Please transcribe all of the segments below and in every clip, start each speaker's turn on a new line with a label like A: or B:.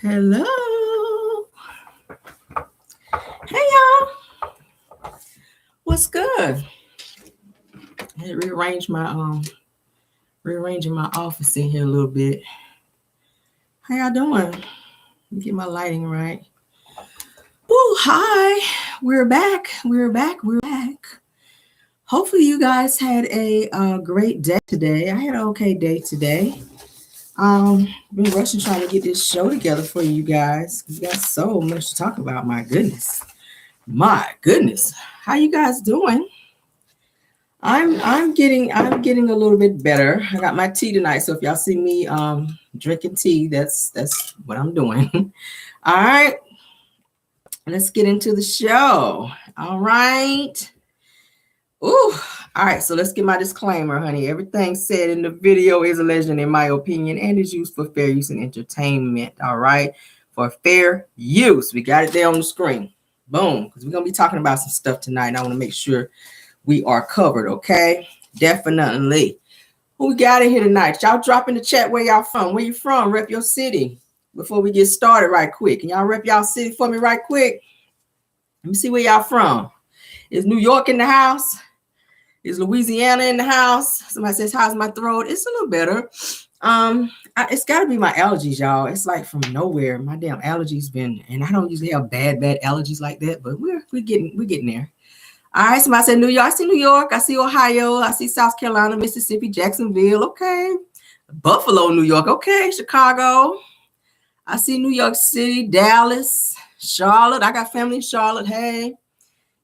A: Hello. Hey y'all. What's good? I had to rearranging my office in here a little bit. How y'all doing? Let me get my lighting right. Oh, hi. We're back. Hopefully you guys had a great day today. I had an okay day today. Been rushing trying to get this show together for you guys. We got so much to talk about. My goodness. How you guys doing? I'm getting a little bit better. I got my tea tonight, so if y'all see me drinking tea, that's what I'm doing. All right. Let's get into the show. All right. Ooh. All right, so let's get my disclaimer, honey. Everything said in the video is a legend, in my opinion, and is used for fair use and entertainment. All right, for fair use. We got it there on the screen. Boom, because we're going to be talking about some stuff tonight, and I want to make sure we are covered, okay? Definitely. Who we got in here tonight? Y'all drop in the chat where y'all from. Where you from? Rep your city before we get started right quick. Can y'all rep y'all city for me right quick? Let me see where y'all from. Is New York in the house? Is Louisiana in the house? Somebody says, how's my throat? It's a little better. It's got to be my allergies, y'all. It's like from nowhere. My damn allergies been, and I don't usually have bad allergies like that, but we're getting there. All right, somebody said New York. I see New York. I see Ohio. I see South Carolina, Mississippi, Jacksonville. Okay. Buffalo, New York. Okay. Chicago. I see New York City, Dallas, Charlotte. I got family in Charlotte. Hey.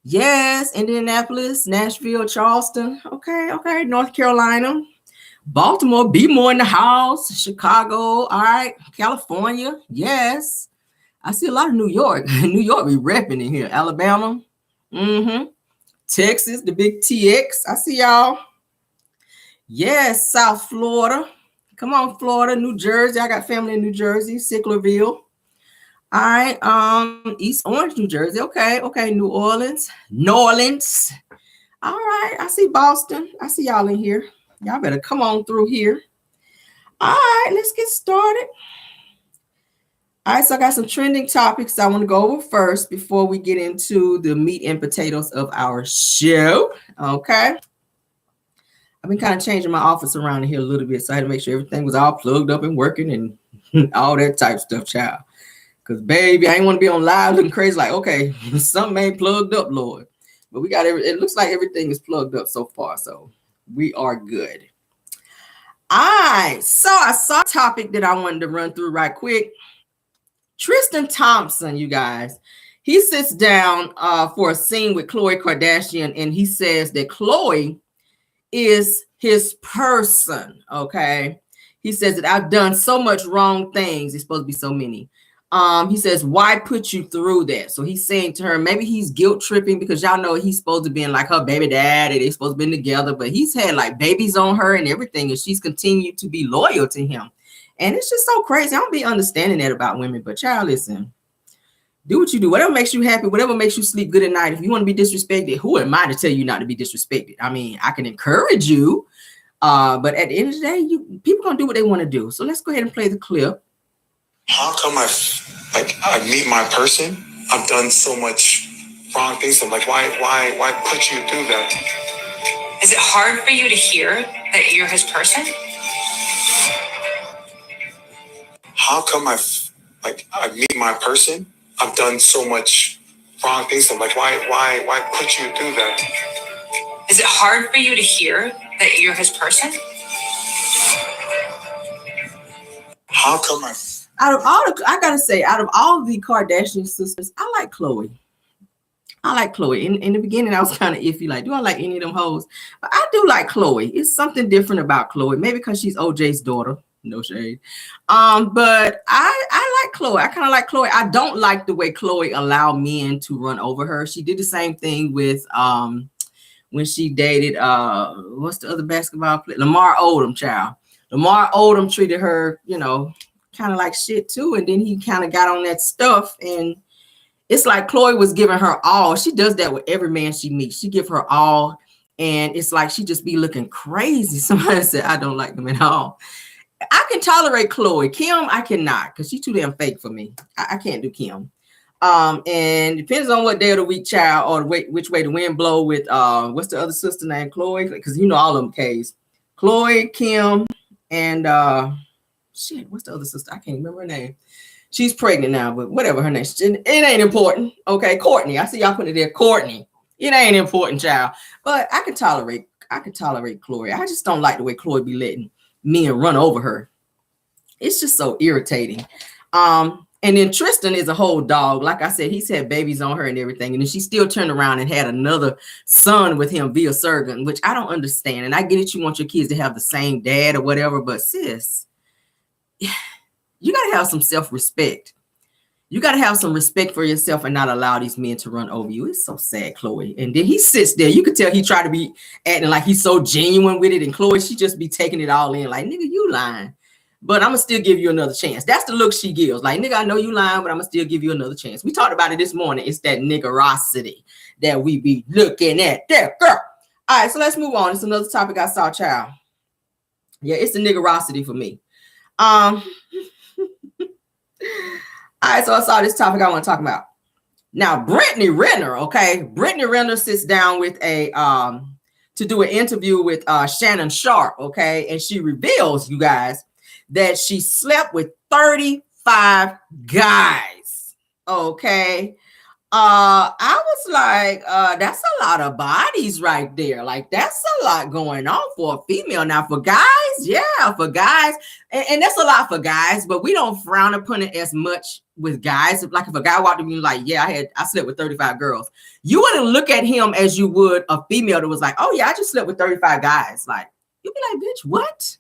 A: Yes, Indianapolis, Nashville, Charleston. Okay. North Carolina, Baltimore, be more in the house. Chicago. All right. California. Yes. I see a lot of New York. New York, we repping in here. Alabama. Texas, the big TX. I see y'all. Yes, South Florida. Come on, Florida, New Jersey. I got family in New Jersey, Sicklerville. All right, East Orange, New Jersey. Okay, New Orleans. All right, I see Boston. I see y'all in here. Y'all better come on through here. All right, let's get started. All right, so I got some trending topics I want to go over first before we get into the meat and potatoes of our show. Okay. I've been kind of changing my office around here a little bit, so I had to make sure everything was all plugged up and working and all that type of stuff, child. Because, baby, I ain't want to be on live looking crazy like, okay, something ain't plugged up, Lord. But we got it looks like everything is plugged up so far, so we are good. All right, so I saw a topic that I wanted to run through right quick. Tristan Thompson, you guys, he sits down for a scene with Khloe Kardashian, and he says that Khloe is his person, okay? He says that I've done so much wrong things. It's supposed to be so many. He says, why put you through that? So he's saying to her, maybe he's guilt tripping because y'all know he's supposed to be like her baby daddy. They're supposed to be together, but he's had like babies on her and everything, and she's continued to be loyal to him. And it's just so crazy. I don't be understanding that about women, but child, listen, do what you do. Whatever makes you happy, whatever makes you sleep good at night. If you want to be disrespected, who am I to tell you not to be disrespected? I mean, I can encourage you, but at the end of the day, people gonna do what they want to do. So let's go ahead and play the clip.
B: How come I meet my person? I've done so much wrong things. I'm like, why put you through that?
C: Is it hard for you to hear that you're his person?
B: How come I meet my person? I've done so much wrong things. I'm like, why put you through that?
C: Is it hard for you to hear that you're his person?
B: How come
A: out of all the Kardashian sisters, I like Khloe. In the beginning, I was kind of iffy, like, do I like any of them hoes? But I do like Khloe. It's something different about Khloe. Maybe because she's OJ's daughter. No shade. But I like Khloe. I kind of like Khloe. I don't like the way Khloe allowed men to run over her. She did the same thing with when she dated what's the other basketball player? Lamar Odom, child. Lamar Odom treated her, kind of like shit too. And then he kind of got on that stuff, and it's like Khloe was giving her all. She does that with every man she meets. She give her all, and it's like she just be looking crazy. Somebody said, I don't like them at all. I can tolerate Khloe. Kim, I cannot, because she's too damn fake for me. I can't do Kim. And depends on what day of the week, child, or which way the wind blow with what's the other sister named Khloe? Because you know all of them K's. Khloe, Kim, and shit, what's the other sister? I can't remember her name. She's pregnant now, but whatever her name. It ain't important. Okay, Courtney. I see y'all putting it there. Courtney. It ain't important, child. But I can tolerate Khloe. I just don't like the way Khloe be letting men run over her. It's just so irritating. And then Tristan is a whole dog. Like I said, he's had babies on her and everything. And then she still turned around and had another son with him via surrogate, which I don't understand. And I get it. You want your kids to have the same dad or whatever. But sis, you got to have some self-respect. You got to have some respect for yourself and not allow these men to run over you. It's so sad, Khloe. And then he sits there. You could tell he tried to be acting like he's so genuine with it. And Khloe, she just be taking it all in like, nigga, you lying. But I'm going to still give you another chance. That's the look she gives. Like, nigga, I know you lying, but I'm going to still give you another chance. We talked about it this morning. It's that niggerosity that we be looking at there, girl. All right, so let's move on. It's another topic I saw, child. Yeah, it's the niggerosity for me. All right, so I saw this topic I want to talk about. Now, Brittany Renner, okay? Brittany Renner sits down with to do an interview with Shannon Sharp, okay? And she reveals, you guys, that she slept with 35 guys, okay? I was like, that's a lot of bodies right there. Like, that's a lot going on for a female. Now, for guys, yeah, for guys, and that's a lot for guys, but we don't frown upon it as much with guys. Like, if a guy walked up and be like, yeah, I slept with 35 girls, you wouldn't look at him as you would a female that was like, oh, yeah, I just slept with 35 guys. Like, you'd be like, bitch, what?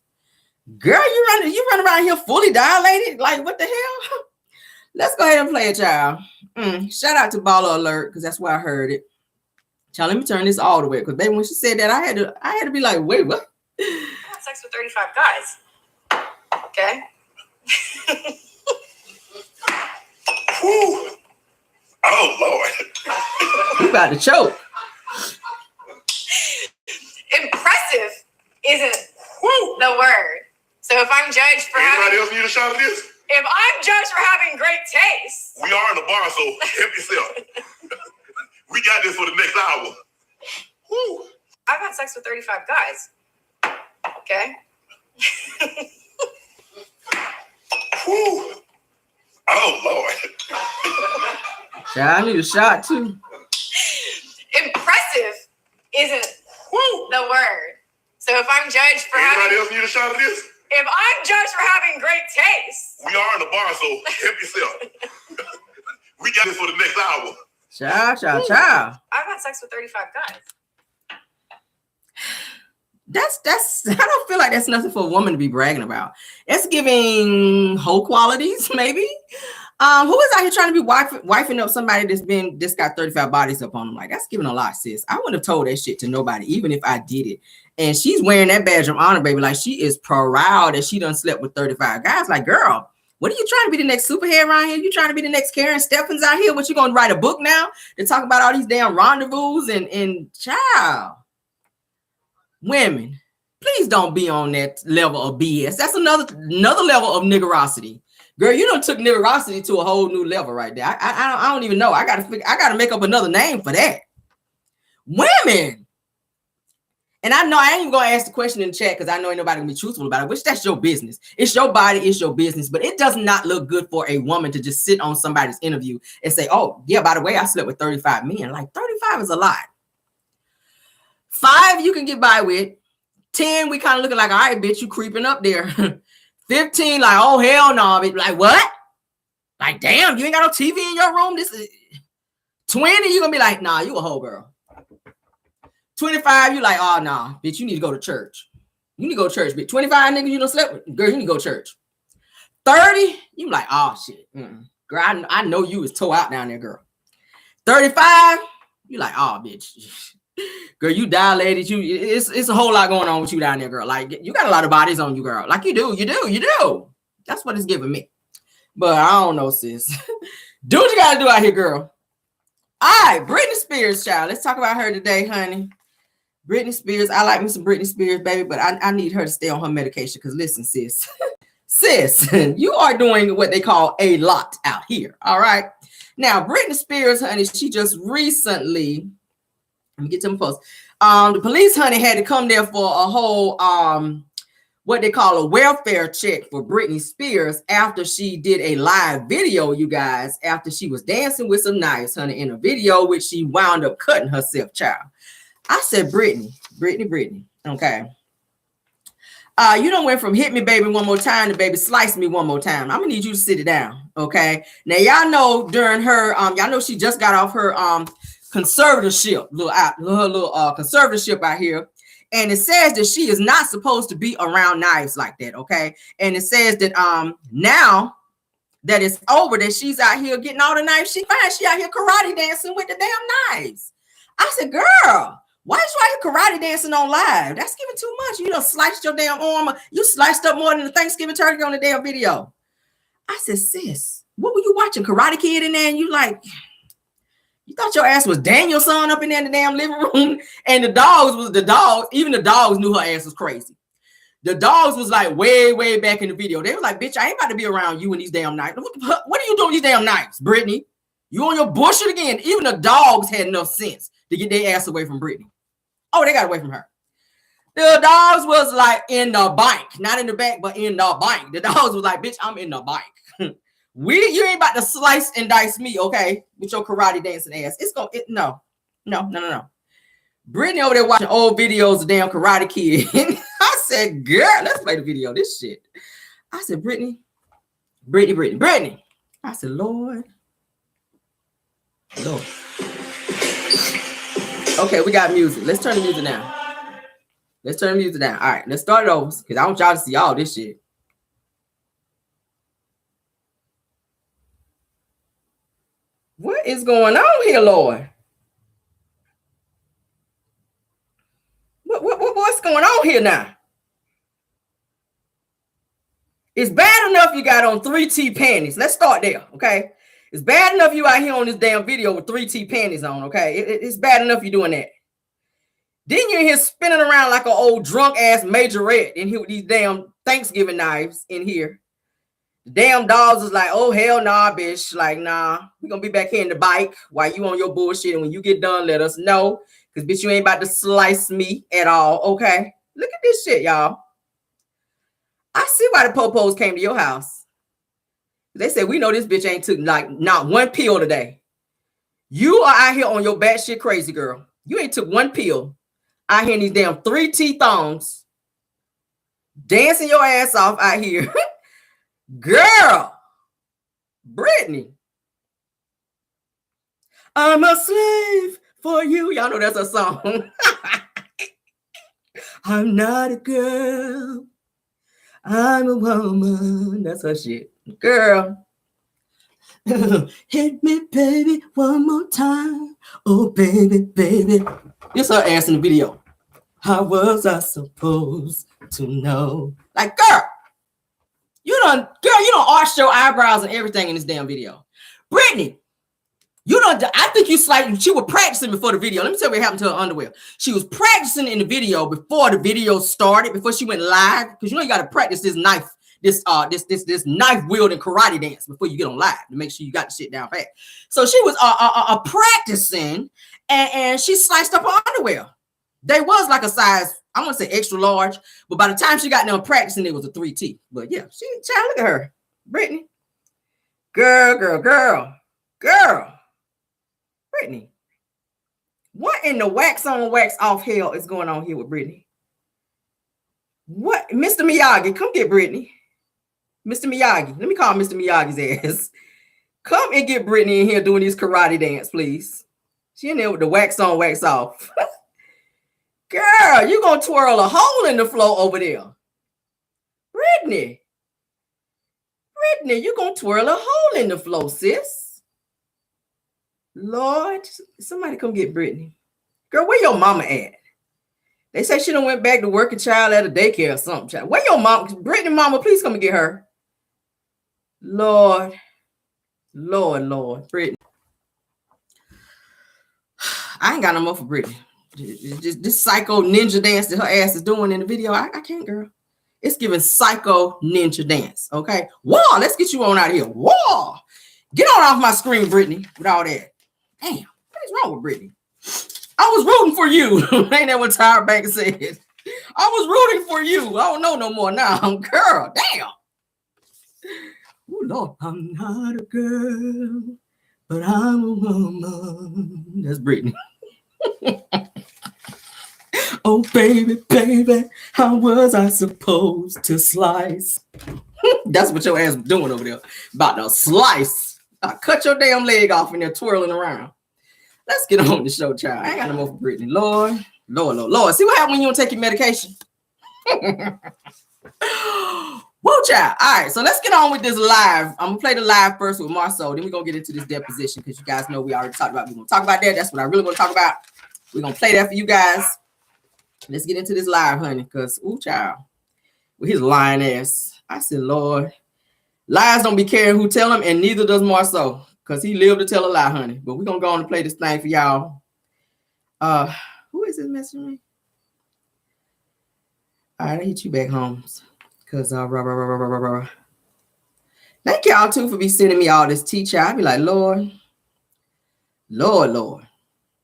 A: Girl, you run around here fully dilated? Like, what the hell? Let's go ahead and play it, y'all. Shout out to Baller Alert, because that's where I heard it. Child, let me turn this all the way, because baby, when she said that, I had to be like, wait, what?
C: I had sex with 35 guys. Okay.
B: Whew. Oh, Lord.
A: You about to choke.
C: Impressive isn't the word. So if I'm judged for
B: Anybody else need a shot of this?
C: If I'm judged for having great taste.
B: We are in the bar, so help yourself. We got this for the next hour. Whew.
C: I've had sex with 35 guys. Okay.
B: Whew. Oh, Lord.
A: Child, I need a shot, too.
C: Impressive isn't the word. So if I'm judged for
B: Anybody else need a shot of this?
C: If I'm judged for having great taste.
B: We are in the bar, so help yourself. We got this for the next hour.
A: Child.
C: I've had sex with 35 guys.
A: That's I don't feel like that's nothing for a woman to be bragging about. It's giving hoe qualities, maybe. Who is out here trying to be wifing up somebody that's got 35 bodies up on them? Like, that's giving a lot, sis. I wouldn't have told that shit to nobody, even if I did it. And she's wearing that badge of honor, baby. Like, she is proud that she done slept with 35 guys. Like, girl, what are you trying to be, the next superhead around here? You trying to be the next Karen Steffens out here? What, you gonna write a book now to talk about all these damn rendezvous and child? Women, please don't be on that level of BS. That's another level of niggerosity. Girl, you done took niggerosity to a whole new level right there. I don't even know. I gotta make up another name for that. Women. And I know I ain't even gonna ask the question in the chat because I know ain't nobody gonna be truthful about it, which that's your business. It's your body, it's your business. But it does not look good for a woman to just sit on somebody's interview and say, oh, yeah, by the way, I slept with 35 men. Like, 35 is a lot. 5 you can get by with. 10, we kind of looking like, all right, bitch, you creeping up there. 15, like, oh, hell no. Bitch. Like, what? Like, damn, you ain't got no TV in your room? This is 20, you gonna be like, nah, you a whole girl. 25, you like, oh, nah, bitch, you need to go to church. You need to go to church, bitch. 25 niggas you don't slept with, girl, you need to go to church. 30, you like, oh, shit. Girl, I know you is toe out down there, girl. 35, you like, oh, bitch. Girl, you dilated. It's a whole lot going on with you down there, girl. Like, you got a lot of bodies on you, girl. Like, you do. That's what it's giving me. But I don't know, sis. Do what you gotta do out here, girl. All right, Britney Spears, child. Let's talk about her today, honey. Britney Spears. I like me some Britney Spears, baby, but I need her to stay on her medication. Because listen, sis, sis, you are doing what they call a lot out here. All right. Now, Britney Spears, honey, she just recently, let me get to my post. The police, honey, had to come there for a whole what they call a welfare check for Britney Spears after she did a live video, you guys, after she was dancing with some knives, honey, in a video which she wound up cutting herself, child. I said, Britney, okay. You don't went from hit me, baby, one more time to baby slice me one more time. I'm gonna need you to sit it down, okay? Now, y'all know during her, y'all know she just got off her conservatorship, little conservatorship out here. And it says that she is not supposed to be around knives like that, okay? And it says that now that it's over, that she's out here getting all the knives she finds. She out here karate dancing with the damn knives. I said, girl, why is you out here karate dancing on live? That's giving too much. You done sliced your damn arm. You sliced up more than the Thanksgiving turkey on the damn video. I said, sis, what were you watching? Karate Kid in there? And you like... You thought your ass was Daniel's son up in there in the damn living room, and the dogs. Even the dogs knew her ass was crazy. The dogs was like way back in the video. They was like, bitch, I ain't about to be around you and these damn knives. What are you doing with these damn knives, Brittany? You on your bullshit again? Even the dogs had enough sense to get their ass away from Brittany. Oh, they got away from her. The dogs was like in the bike, not in the back, but in the bike. The dogs was like, bitch, I'm in the bike. You ain't about to slice and dice me, okay, with your karate dancing ass. No. Brittany over there watching old videos of damn Karate Kid. I said, girl, let's play the video. This shit. I said, Brittany. I said, Lord. Okay, we got music. Let's turn the music down. All right, let's start it over because I want y'all to see all this shit. What is going on here, Lord? What's going on here now? It's bad enough you got on 3T panties. Let's start there, okay? It's bad enough you out here on this damn video with 3T panties on, okay? It's bad enough you doing that. Then you're in here spinning around like an old drunk ass majorette in here with these damn Thanksgiving knives in here. The damn dogs is like, oh, hell nah, bitch. Like, nah, we're going to be back here in the bike while you on your bullshit. And when you get done, let us know. Because, bitch, you ain't about to slice me at all, okay? Look at this shit, y'all. I see why the popos came to your house. They said, we know this bitch ain't took, like, not one pill today. You are out here on your batshit crazy, girl. You ain't took one pill. Out here in these damn 3T thongs. Dancing your ass off out here. Girl, Brittany, I'm a slave for you. Y'all know that's a song. I'm not a girl. I'm a woman. That's her shit. Girl. Hit me, baby, one more time. Oh, baby. This her ass in the video. How was I supposed to know? Like, girl. You don't arch your eyebrows and everything in this damn video. Brittany, I think she was practicing before the video. Let me tell you what happened to her underwear. She was practicing in the video before the video started, before she went live. Because you got to practice this knife, this knife wielding karate dance before you get on live to make sure you got the shit down pat. So she was practicing and she sliced up her underwear. They was like a size, I want to say extra large, but by the time she got done practicing, it was a 3T. But yeah, child, look at her. Brittany. Girl. Brittany. What in the wax on, wax off hell is going on here with Brittany? What? Mr. Miyagi, come get Brittany. Mr. Miyagi. Let me call Mr. Miyagi's ass. Come and get Brittany in here doing this karate dance, please. She in there with the wax on, wax off. Girl, you gonna twirl a hole in the floor over there. Brittany, you gonna twirl a hole in the floor, sis. Lord, somebody come get Brittany. Girl, where your mama at? They say she done went back to work a child at a daycare or something. Child. Where your mama? Brittany mama, please come and get her. Lord, Brittany. I ain't got no more for Brittany. Just this psycho ninja dance that her ass is doing in the video. I can't, girl. It's giving psycho ninja dance. Okay. Whoa, let's get you on out of here. Whoa. Get on off my screen, Brittany, with all that. Damn, what is wrong with Brittany? I was rooting for you. Ain't that what Tyra Banks said? I was rooting for you. I don't know no more now. Girl, damn. Oh, Lord. I'm not a girl, but I'm a woman. That's Brittany. Oh, baby, baby, how was I supposed to slice? That's what your ass was doing over there. About to slice. I cut your damn leg off and they're twirling around. Let's get on the show, child. I ain't got no more for Brittany. Lord. See what happens when you don't take your medication? Whoa, child. All right, so let's get on with this live. I'm going to play the live first with Marsau. Then we're going to get into this deposition because you guys know we already talked about it. We're going to talk about that. That's what I really want to talk about. We're going to play that for you guys. Let's get into this live, honey, because, ooh, child, with his lying ass. I said, Lord, lies don't be caring who tell them, and neither does Marsau, because he lived to tell a lie, honey. But we're going to go on and play this thing for y'all. Who is this messaging me? All right, I hit you back, Holmes, because thank y'all, too, for be sending me all this tea, child. I be like, Lord.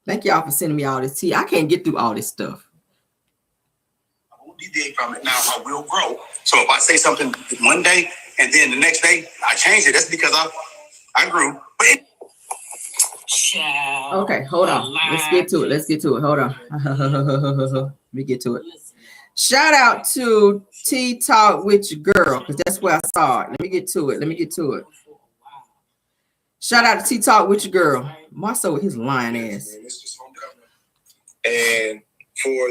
A: Thank y'all for sending me all this tea. I can't get through all this stuff.
D: I won't deviate from it now. I will grow. So if I say something one day and then the next day I change it, that's because I grew.
A: Okay, hold on. Let's get to it. Hold on. Let me get to it. Shout out to Tea Talk with your girl, because that's where I saw it. Let me get to it. Shout out to Tea Talk with your girl. Marsau with his lying ass.
B: And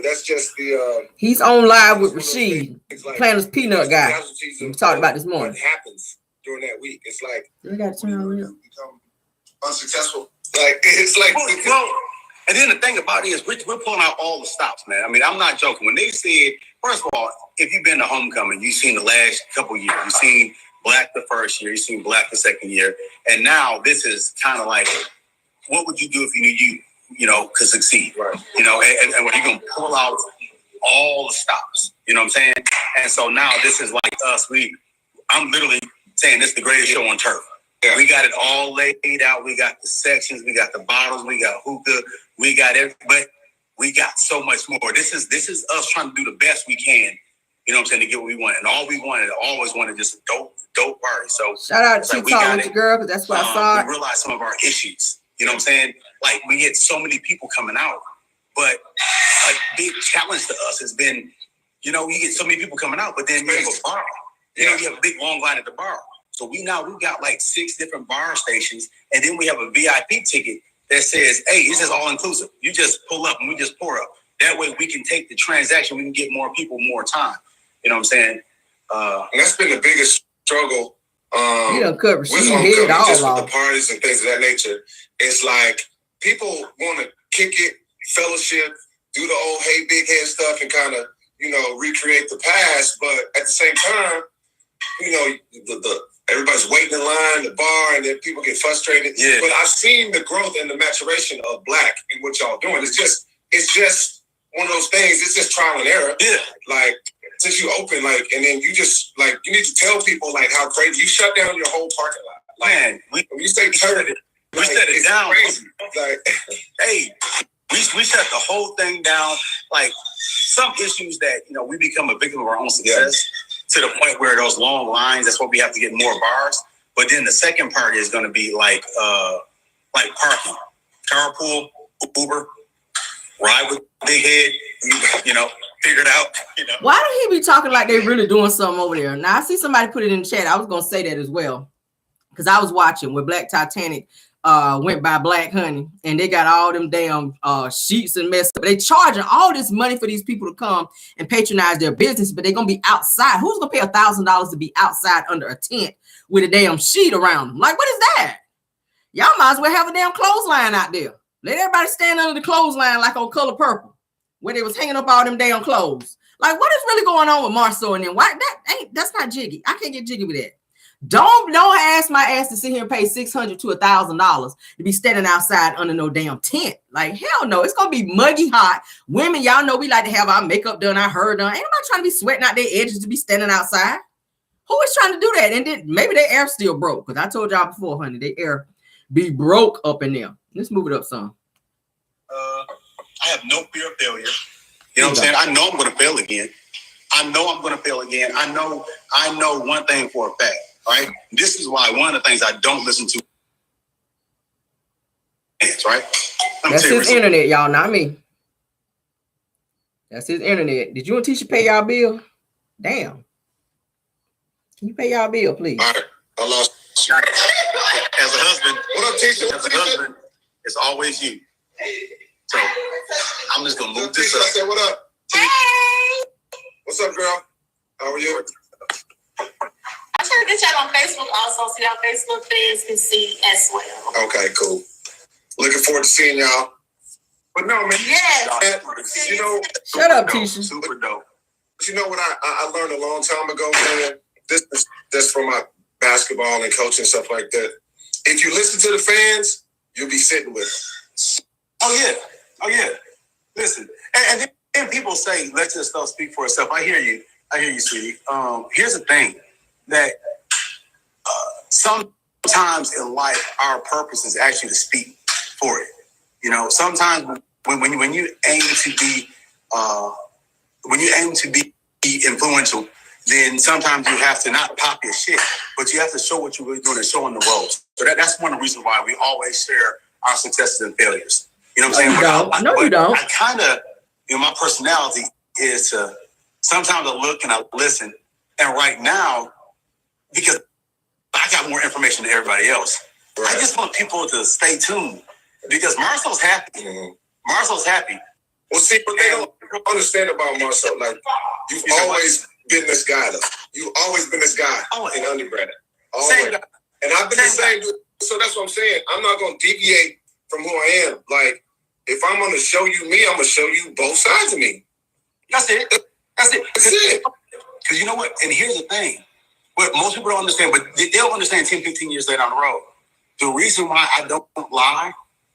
B: that's just the
A: he's on live with Rashid, playing his peanut guy. We talked about this morning.
B: What happens during that week? It's like
A: we got to turn around.
B: Become unsuccessful. Like it's like
D: and then the thing about it is we're pulling out all the stops, man. I mean, I'm not joking. When they said, first of all, if you've been to homecoming, you've seen the last couple years. You've seen Black the first year, you've seen Black the second year, and now this is kind of like, what would you do if you knew you could succeed, right? And when you're gonna pull out all the stops, you know what I'm saying? And so now this is like us. I'm literally saying this is the greatest show on turf. Yeah. We got it all laid out. We got the sections, we got the bottles, we got hookah, we got everything, but we got so much more. This is us trying to do the best we can, you know what I'm saying, to get what we want. And all we always wanted just a dope party. So
A: shout out to Talk with your girl, because that's what I saw.
D: We realized some of our issues. You know what I'm saying? Like, we get so many people coming out, but a big challenge to us has been, you get so many people coming out, but then you have a bar. You have a big long line at the bar. So we've got like 6 different bar stations, and then we have a VIP ticket that says, hey, this is all inclusive. You just pull up and we just pour up. That way we can take the transaction, we can get more people more time. You know what I'm saying?
B: And that's been the biggest struggle.
A: You done cut
B: with homecoming, just with the parties and things of that nature. It's like people want to kick it, fellowship, do the old hey big head stuff, and kind of recreate the past. But at the same time, the everybody's waiting in line, the bar, and then people get frustrated. Yeah. But I've seen the growth and the maturation of Black and what y'all doing. It's just one of those things. It's just trial and error. Yeah. Like, since you open, and then you just, you need to tell people, how crazy. You shut down your whole parking lot. Man, when you say turn it,
D: we shut it down.
B: Crazy.
D: Hey, we shut the whole thing down. Like, some issues that, we become a victim of our own success. Yeah. To the point where those long lines, that's why we have to get more bars. But then the second part is going to be like parking, carpool, Uber, ride with big head, figure it out.
A: Why don't he be talking like they're really doing something over there? Now I see somebody put it in the chat. I was going to say that as well, because I was watching where Black Titanic went by Black Honey, and they got all them damn sheets and messed up. They charging all this money for these people to come and patronize their business, but they're gonna be outside. Who's gonna pay $1,000 to be outside under a tent with a damn sheet around them? Like, what is that? Y'all might as well have a damn clothesline out there. Let everybody stand under the clothesline like on Color Purple, where they was hanging up all them damn clothes. Like, what is really going on with Marsau and them? Why that's not jiggy. I can't get jiggy with that. Don't ask my ass to sit here and pay $600 to $1,000 to be standing outside under no damn tent. Like, hell no, it's gonna be muggy hot. Women, y'all know we like to have our makeup done, our hair done. Ain't nobody trying to be sweating out their edges to be standing outside. Who is trying to do that? And then maybe their air still broke, because I told y'all before, honey, their air be broke up in there. Let's move it up some.
D: I have no fear of failure. You know what I'm saying? I know I'm gonna fail again. I know one thing for a fact, right? This is why one of the things I don't listen to is, right?
A: That's his internet, y'all, not me. That's his internet. Did you and Tisha pay y'all bill? Damn. Can you pay y'all bill, please?
B: All right. I lost you.
D: As a husband,
B: what up, Tisha?
D: As a husband, it's always you. So I'm just gonna move this up.
B: I said, what up?
C: Hey!
B: What's up, girl? How are you?
C: I'm trying to get y'all on Facebook also, so y'all Facebook fans can see as well.
B: Okay, cool. Looking forward to seeing y'all. But no, man.
C: Yes.
B: You know,
A: shut up, Tisha.
D: Super dope.
B: But you know what I learned a long time ago, man? This is just from my basketball and coaching stuff like that. If you listen to the fans, you'll be sitting with them.
D: Oh yeah. Listen, and then people say, let your stuff speak for itself. I hear you, sweetie. Here's the thing, that sometimes in life, our purpose is actually to speak for it. You know, sometimes when you aim to be influential, then sometimes you have to not pop your shit, but you have to show what you're really doing and showing the road. So that's one of the reasons why we always share our successes and failures. You know what I'm saying?
A: You don't.
D: I kind of, my personality is to sometimes I look and I listen. And right now, because I got more information than everybody else, right. I just want people to stay tuned because Marsau's happy. Mm-hmm. Marsau's happy.
B: Well, see, but they don't understand about Marsau. Like, you've always been this guy, though. You've always been this guy in undergrad. Always. And I've been the same. So that's what I'm saying. I'm not going to deviate from who I am. Like, if I'm going to show you me, I'm going to show you both sides of me.
D: That's it. Because you know what? And here's the thing. What most people don't understand, but they'll understand 10, 15 years later on the road. The reason why I don't lie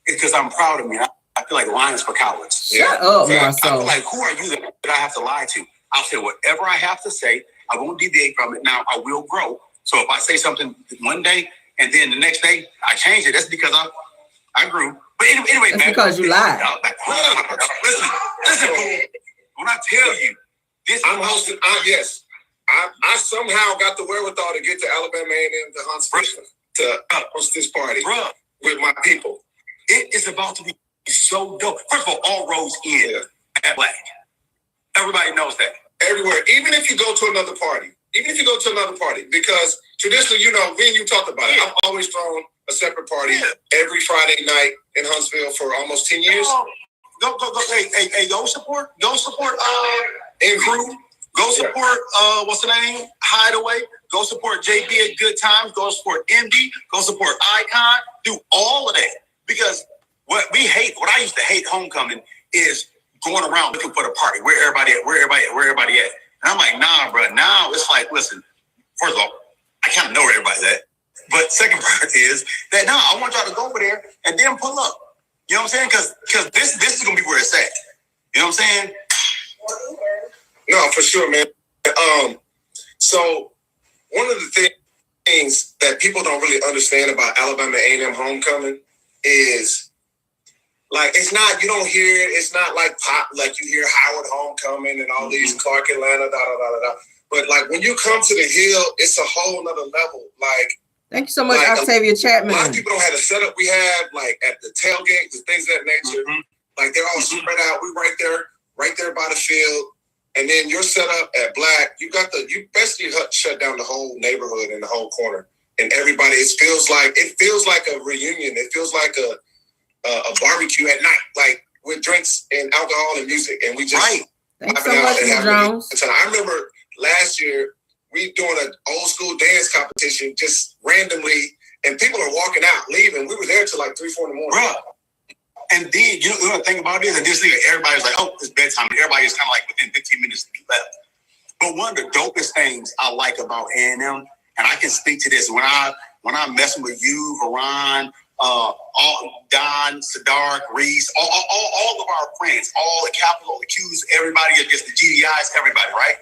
D: is because I'm proud of me. I feel like lying is for cowards.
A: Shut up, Marsau.
D: I feel like, who are you that I have to lie to? I'll say whatever I have to say. I won't deviate from it. Now, I will grow. So if I say something one day and then the next day I change it, that's because I grew. But anyway,
A: that's
D: man.
A: Because you lied.
D: Listen, when I tell you, this
B: I'm hosting. Yes. I somehow got the wherewithal to get to Alabama A&M to Huntsville to host this party with my people.
D: It is about to be so dope. First of all roads end at Black. Everybody knows that.
B: Everywhere. Even if you go to another party, because traditionally, me and you talked about it. I've always thrown a separate party every Friday night in Huntsville for almost 10 years.
D: Go. Hey, go support and crew. Go support, what's the name? Hideaway. Go support JB at Good Times. Go support MD. Go support Icon. Do all of that. Because what I used to hate homecoming is going around looking for the party. Where everybody at? And I'm like, nah, bro. Now it's like, listen, first of all, I kind of know where everybody's at. But second part is that, I want y'all to go over there and then pull up. You know what I'm saying? Because this is going to be where it's at. You know what I'm saying?
B: No, for sure, man. So one of the things that people don't really understand about Alabama A&M homecoming is, like, it's not, you don't hear it. It's not like pop, like you hear Howard homecoming and all these Clark Atlanta, But like when you come to the Hill, it's a whole nother level. Like,
A: thank you so much, Octavia Chapman.
B: A lot of people don't have the setup we have, like at the tailgate, the things of that nature. Mm-hmm. Like they're all spread out. We right there by the field. And then your setup at Black, you basically shut down the whole neighborhood and the whole corner. And everybody, it feels like a reunion. It feels like a barbecue at night, like with drinks and alcohol and music. And we just
A: Thanks so much, Jones.
B: I remember last year we doing an old school dance competition just randomly, and people are walking out, leaving. We were there till like 3-4 in the morning.
D: Bruh. And then, you know the thing about it is, and this thing, everybody's like, oh, it's bedtime. Everybody is kind of like within 15 minutes to be left. But one of the dopest things I like about A&M and I can speak to this when I'm messing with you, Veron, Don, Sadark, Reese, all of our friends, all the capital, the Qs, everybody against the GDIs, everybody, right?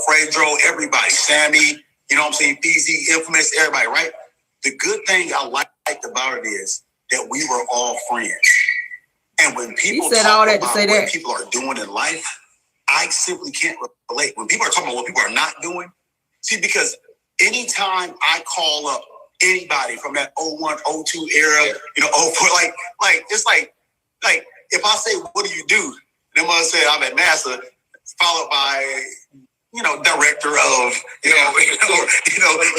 D: Fredro, everybody, Sammy, you know what I'm saying? Feezy, Infamous, everybody, right? The good thing I liked about it is that we were all friends. And when people talk about what people are doing in life, I simply can't relate. When people are talking about what people are not doing, see, because anytime I call up anybody from that 01, 02 era, you know, 04, like it's like if I say, what do you do? They must say I'm at NASA, followed by, you know, director of,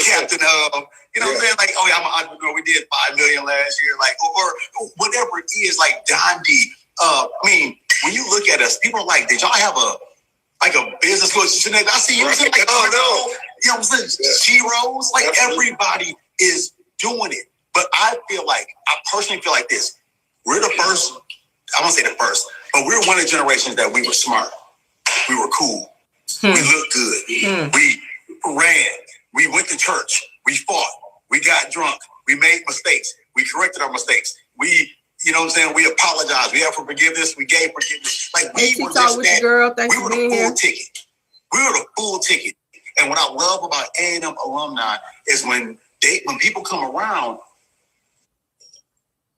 D: captain of, you know what I'm saying? Like, oh yeah, I'm an entrepreneur. We did 5 million last year, like, or whatever it is, like Dondi. I mean, when you look at us, people are like, did y'all have a business coach? I see you. Like, oh no, you know what I'm saying? Sheroes, like everybody is doing it. But I personally feel like this. We're the first, I won't say the first, but we're one of the generations that we were smart. We were cool. We looked good. We ran. We went to church. We fought. We got drunk. We made mistakes. We corrected our mistakes. We, you know what I'm saying? We apologized. We asked for forgiveness. We gave forgiveness. Like we were just that. Girl, we were the full ticket. We were the full ticket. And what I love about A&M alumni is when people come around,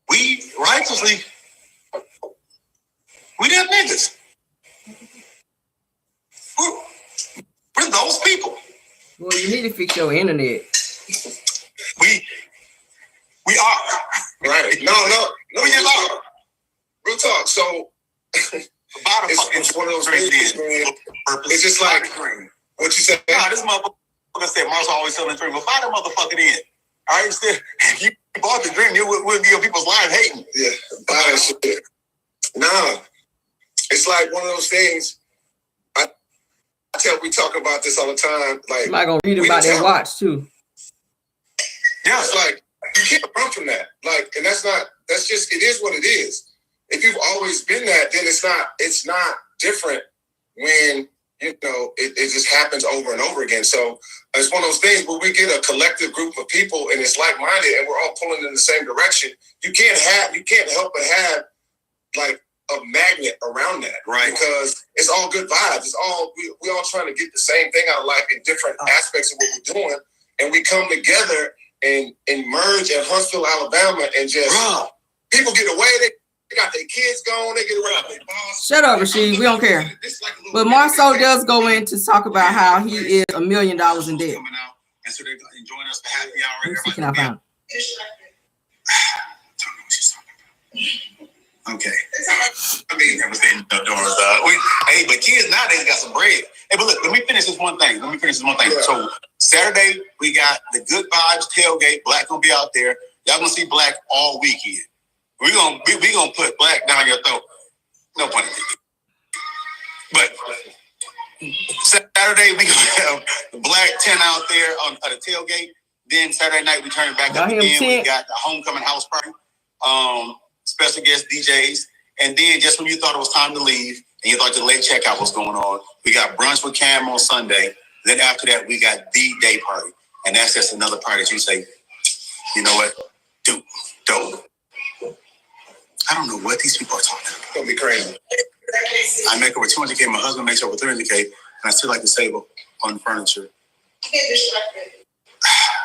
D: we righteously, we them niggas. We're those people.
A: Well, you need to fix your internet.
D: We are.
B: Right. No, we are. Real talk. So it's one of those things, man. It's just like what you said.
D: Nah, this motherfucker said Marsau always selling the dream. Well, buy the motherfucker in. All right, still, if you bought the dream, you would be on people's lives hating.
B: Yeah, buy that shit. Nah, it's like one of those things. We talk about this all the time. Like,
A: am I gonna read about their watch too?
B: Yeah, it's like you can't run from that. Like, and that's just it is what it is. If you've always been that, then it's not different when it just happens over and over again. So it's one of those things where we get a collective group of people and it's like-minded and we're all pulling in the same direction. You can't help but have like a magnet around that,
D: right? Because
B: it's all good vibes. It's all we all trying to get the same thing out of life in different aspects of what we're doing, and we come together and merge at Huntsville, Alabama, and just people get away. They got their kids gone. They get away with their boss.
A: Shut up, Rashid. We don't care. But Marsau does go in to talk about how he is $1 million in debt.
D: And so they're enjoying us for happy hour.
A: Can I find?
D: Okay. I mean, never saying no doors. Hey, but kids nowadays got some bread. Hey, but look, let me finish this one thing.
B: Yeah.
D: So Saturday, we got the Good Vibes tailgate. Black gonna be out there. Y'all gonna see Black all weekend. We gonna put Black down your throat. No pun intended. But Saturday, we gonna have the Black tent out there on the tailgate. Then Saturday night, we turn it back up again. We got the homecoming house party. Special guest DJs, and then just when you thought it was time to leave and you thought your late checkout was going on, we got brunch with Cam on Sunday. Then after that, we got the day party, and that's just another party that you say, you know what, dude, dope. I don't know what these people are talking about.
B: It's gonna be crazy.
D: I make over 200K. My husband makes over 300K, and I still like to save on furniture.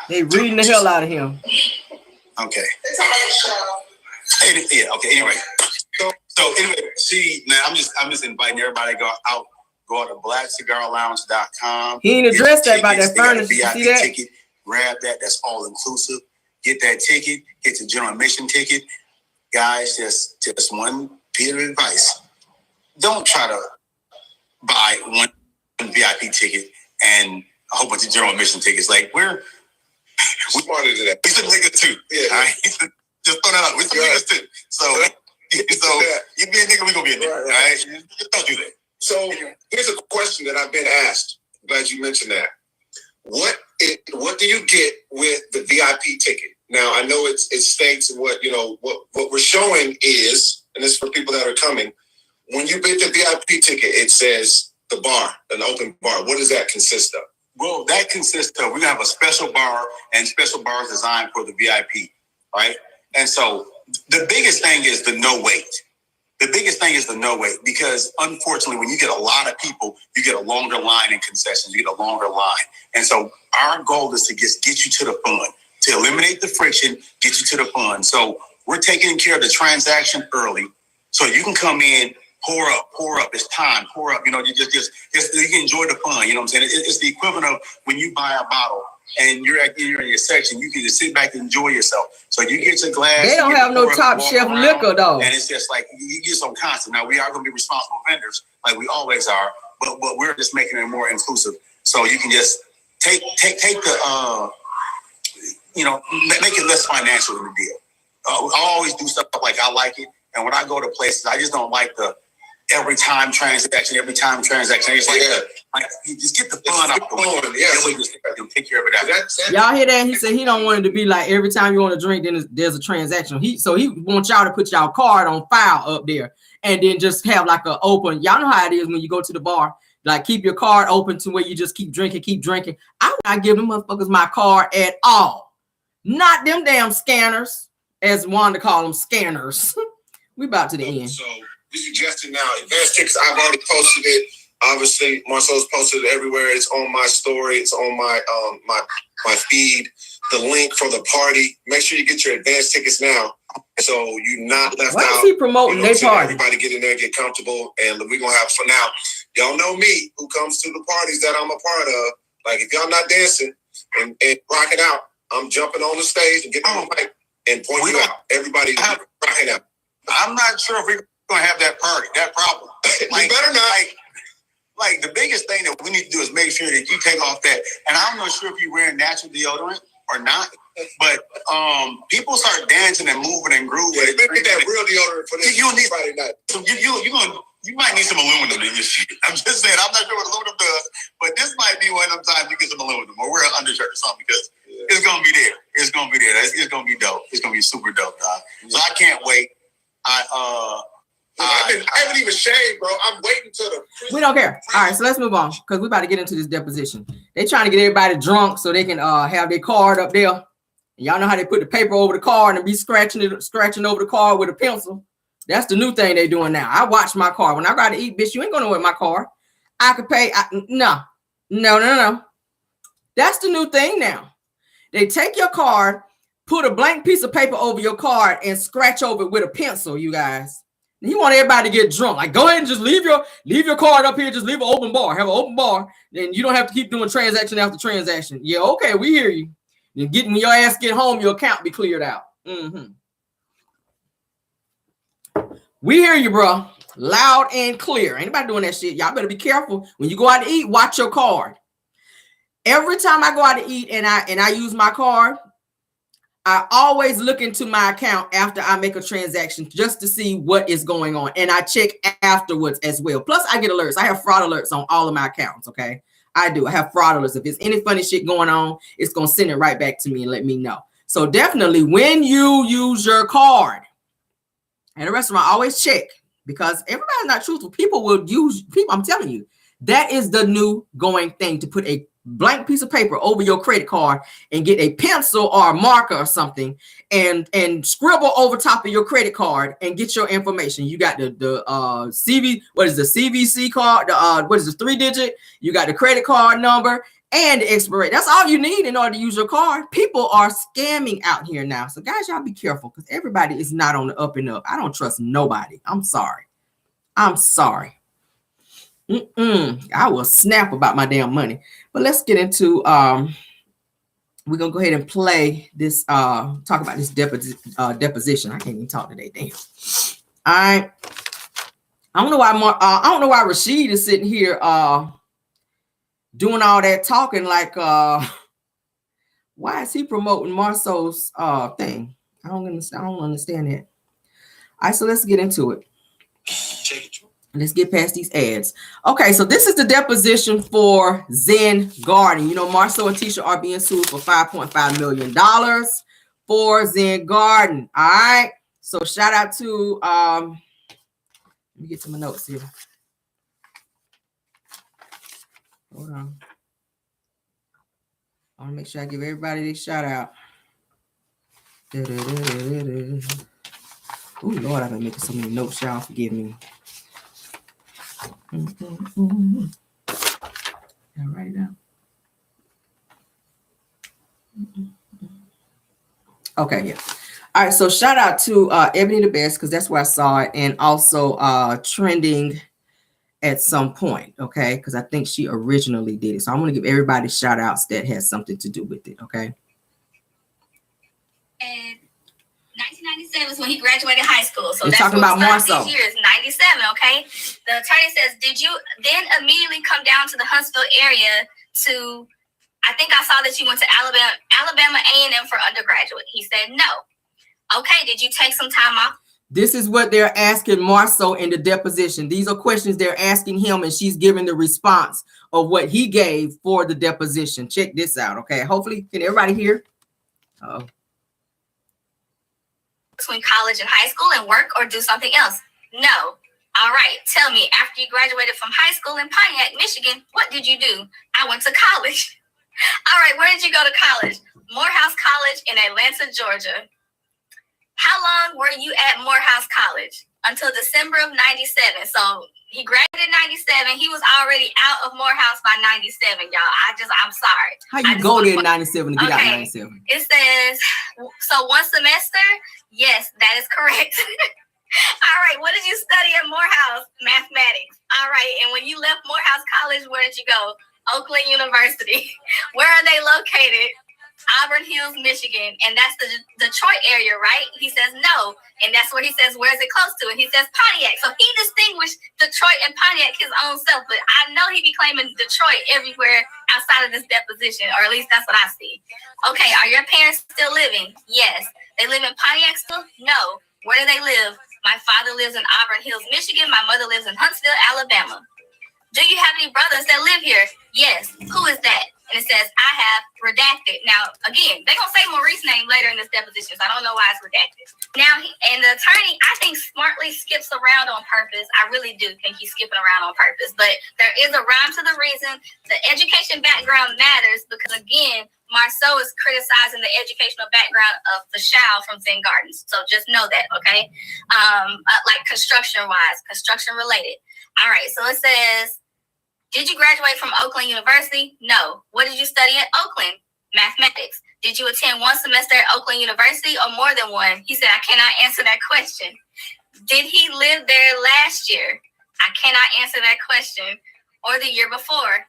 A: They reading the hell out of him.
D: Okay. Yeah. Okay. Anyway, so anyway, see, man, I'm just inviting everybody to go out to blackcigarlounge.com.
A: He ain't addressed that about that furniture. You see that?
D: Ticket, grab that. That's all inclusive. Get that ticket. Get the general admission ticket, guys. Just one piece of advice: don't try to buy one VIP ticket and a whole bunch of general admission tickets. Like we're
B: smarter than that.
D: We some niggas too. Yeah. All right? Just throw that out. We're some niggas too. So you be a nigga, we gonna be a nigga. Right. All right? Just don't do that.
B: So here's a question that I've been asked. I'm glad you mentioned that. What do you get with the VIP ticket? Now I know it states what we're showing is, and this is for people that are coming. When you get the VIP ticket, it says the bar, an open bar. What does that consist of?
D: Well, that consists of, we're gonna have a special bar and special bars designed for the VIP, right? And so the biggest thing is the no wait. The biggest thing is the no wait, because unfortunately, when you get a lot of people, you get a longer line in concessions, you get a longer line. And so our goal is to just get you to the fun, to eliminate the friction, get you to the fun. So we're taking care of the transaction early, so you can come in, pour up, it's time, pour up, you just you can enjoy the fun, you know what I'm saying? It's the equivalent of when you buy a bottle and you're in your section, you can just sit back and enjoy yourself. So you get your glass.
A: They don't have no top shelf liquor though.
D: And it's just like, you get some constant. Now we are going to be responsible vendors like we always are, but we're just making it more inclusive. So you can just take the, make it less financial in the deal. I always do stuff like I like it. And when I go to places, I just don't like the every time transaction. I just like you just get the fun out the way. Yeah, just take care of it.
A: Y'all hear that? He said he don't want it to be like every time you want to drink, then there's a transaction. He wants y'all to put y'all card on file up there, and then just have like a open. Y'all know how it is when you go to the bar. Like, keep your card open to where you just keep drinking. I would not give them motherfuckers my card at all. Not them damn scanners, as Wanda call them, scanners. We about to the end.
B: So we suggested now advance tickets. I've already posted it. Obviously, Marsau's posted it everywhere. It's on my story. It's on my my feed. The link for the party. Make sure you get your advance tickets now, so you're not left out.
A: Why is he promoting their party?
B: Everybody get in there, get comfortable, and we're gonna have fun. Now, y'all know me, who comes to the parties that I'm a part of. Like, if y'all not dancing and rocking out, I'm jumping on the stage and getting on the mic and pointing you out. Everybody rocking out.
D: I'm not sure if we're gonna have that problem.
B: Like, better not.
D: Like the biggest thing that we need to do is make sure that you take off that. And I'm not sure if you're wearing natural deodorant or not, but people start dancing and moving and grooving.
B: Yeah, they get that real deodorant for this.
D: You need
B: Friday night.
D: So you might need some aluminum in your shit. I'm just saying, I'm not sure what aluminum does, but this might be one of them times you get some aluminum or wear an undershirt or something, because it's gonna be there. It's gonna be there. It's gonna be dope. It's gonna be super dope, dog. So I can't wait.
B: I haven't even shaved, bro. I'm waiting till the.
A: We don't care. All right, so let's move on, because we're about to get into this deposition. They trying to get everybody drunk so they can have their card up there. And y'all know how they put the paper over the card and be scratching over the card with a pencil. That's the new thing they doing now. I watch my card. When I got to eat, bitch, you ain't gonna know what my card. I could pay. No. That's the new thing now. They take your card, put a blank piece of paper over your card, and scratch over it with a pencil, you guys. He want everybody to get drunk. Like, go ahead and just leave your card up here. Just leave an open bar. Have an open bar. Then you don't have to keep doing transaction after transaction. Yeah, okay, we hear you. Then when your ass get home, your account be cleared out. We hear you, bro. Loud and clear. Ain't nobody doing that shit. Y'all better be careful. When you go out to eat, watch your card. Every time I go out to eat and I use my card, I always look into my account after I make a transaction just to see what is going on. And I check afterwards as well. Plus, I get alerts. I have fraud alerts on all of my accounts, okay? I do. I have fraud alerts. If there's any funny shit going on, it's going to send it right back to me and let me know. So definitely, when you use your card at a restaurant, always check, because everybody's not truthful. People will use people. I'm telling you, that is the new going thing, to put a blank piece of paper over your credit card and get a pencil or a marker or something and scribble over top of your credit card and get your information. You got the CV, what is the CVC card? What is the 3-digit? You got the credit card number and the expiration. That's all you need in order to use your card. People are scamming out here now. So guys, y'all be careful, because everybody is not on the up and up. I don't trust nobody. I'm sorry. I will snap about my damn money. But let's get into we're gonna go ahead and play this talk about this deposition. I can't even talk today. Damn. I don't know why Rashid is sitting here doing all that talking, like why is he promoting Marsau's thing? I don't understand that. All right, so let's get into it. Let's get past these ads. Okay, so this is the deposition for Zen Garden. You know, Marsau and Tisha are being sued for $5.5 million for Zen Garden. All right. So shout out to let me get to my notes here. Hold on. I want to make sure I give everybody this shout out. Oh Lord, I've been making so many notes, y'all. Forgive me. I'll write it down. Okay, yeah. All right, so shout out to Ebony the Best, because that's where I saw it, and also trending at some point, okay? Because I think she originally did it. So I want to give everybody shout outs that has something to do with it, okay?
C: And 1997 is when he graduated high school. So
A: They're
C: that's
A: talking about Marsau.
C: These years, 97, okay? The attorney says, did you then immediately come down to the Huntsville area to, I think I saw that you went to Alabama A&M for undergraduate. He said, no. Okay, did you take some time off?
A: This is what they're asking Marsau in the deposition. These are questions they're asking him, and she's giving the response of what he gave for the deposition. Check this out, okay? Hopefully, can everybody hear? Uh-oh.
C: Between college and high school and work or do something else? No. All right. Tell me, after you graduated from high school in Pontiac, Michigan, what did you do? I went to college. All right. Where did you go to college? Morehouse College in Atlanta, Georgia. How long were you at Morehouse College? Until December of 97. So he graduated in 97. He was already out of Morehouse by 97, y'all. I'm sorry.
A: How you go there in 97 to get out in 97?
C: It says, so one semester? Yes, that is correct. All right, what did you study at Morehouse? Mathematics. All right, and when you left Morehouse College, where did you go? Oakland University. Where are they located? Auburn Hills, Michigan. And that's the Detroit area, right? He says no. And that's where he says, where is it close to? And he says Pontiac. So he distinguished Detroit and Pontiac his own self. But I know he be claiming Detroit everywhere outside of this deposition, or at least that's what I see. Okay, are your parents still living? Yes. They live in Pontiac still? No. Where do they live? My father lives in Auburn Hills, Michigan. My mother lives in Huntsville, Alabama. Do you have any brothers that live here? Yes. Who is that? And it says, I have redacted. Now, again, they're going to say Maurice's name later in this deposition, so I don't know why it's redacted. Now, and the attorney, I think, smartly skips around on purpose. I really do think he's skipping around on purpose. But there is a rhyme to the reason. The education background matters because, again, Marsau is criticizing the educational background of Cashapp from Zen Garden. So just know that, okay? Like construction-wise, construction-related. All right, so it says, did you graduate from Oakland University? No. What did you study at Oakland? Mathematics. Did you attend one semester at Oakland University or more than one? He said, I cannot answer that question. Did he live there last year? I cannot answer that question. Or the year before?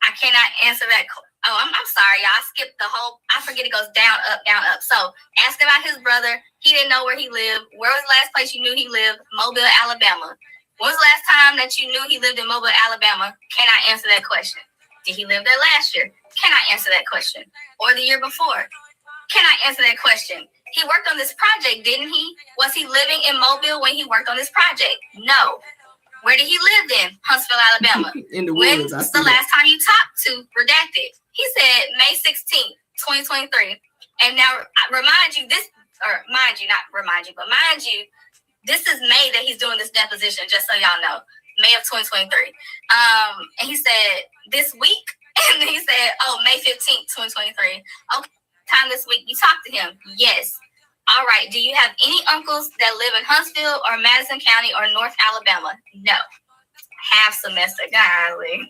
C: I cannot answer that. Oh, I'm sorry, y'all. I skipped the whole. I forget it goes down, up, down, up. So ask about his brother. He didn't know where he lived. Where was the last place you knew he lived? Mobile, Alabama. When was the last time that you knew he lived in Mobile, Alabama? Can I answer that question? Did he live there last year? Can I answer that question? Or the year before? Can I answer that question? He worked on this project, didn't he? Was he living in Mobile when he worked on this project? No. Where did he live then? Huntsville, Alabama.
A: In the
C: woods.
A: When was
C: the last time you talked to Redacted? He said May 16th, 2023. And now, mind you, mind you, this is May that he's doing this deposition, just so y'all know. May of 2023. And he said, this week? And then he said, May 15th, 2023. Okay, time this week. You talked to him? Yes. All right. Do you have any uncles that live in Huntsville or Madison County or North Alabama? No. Half semester. Golly.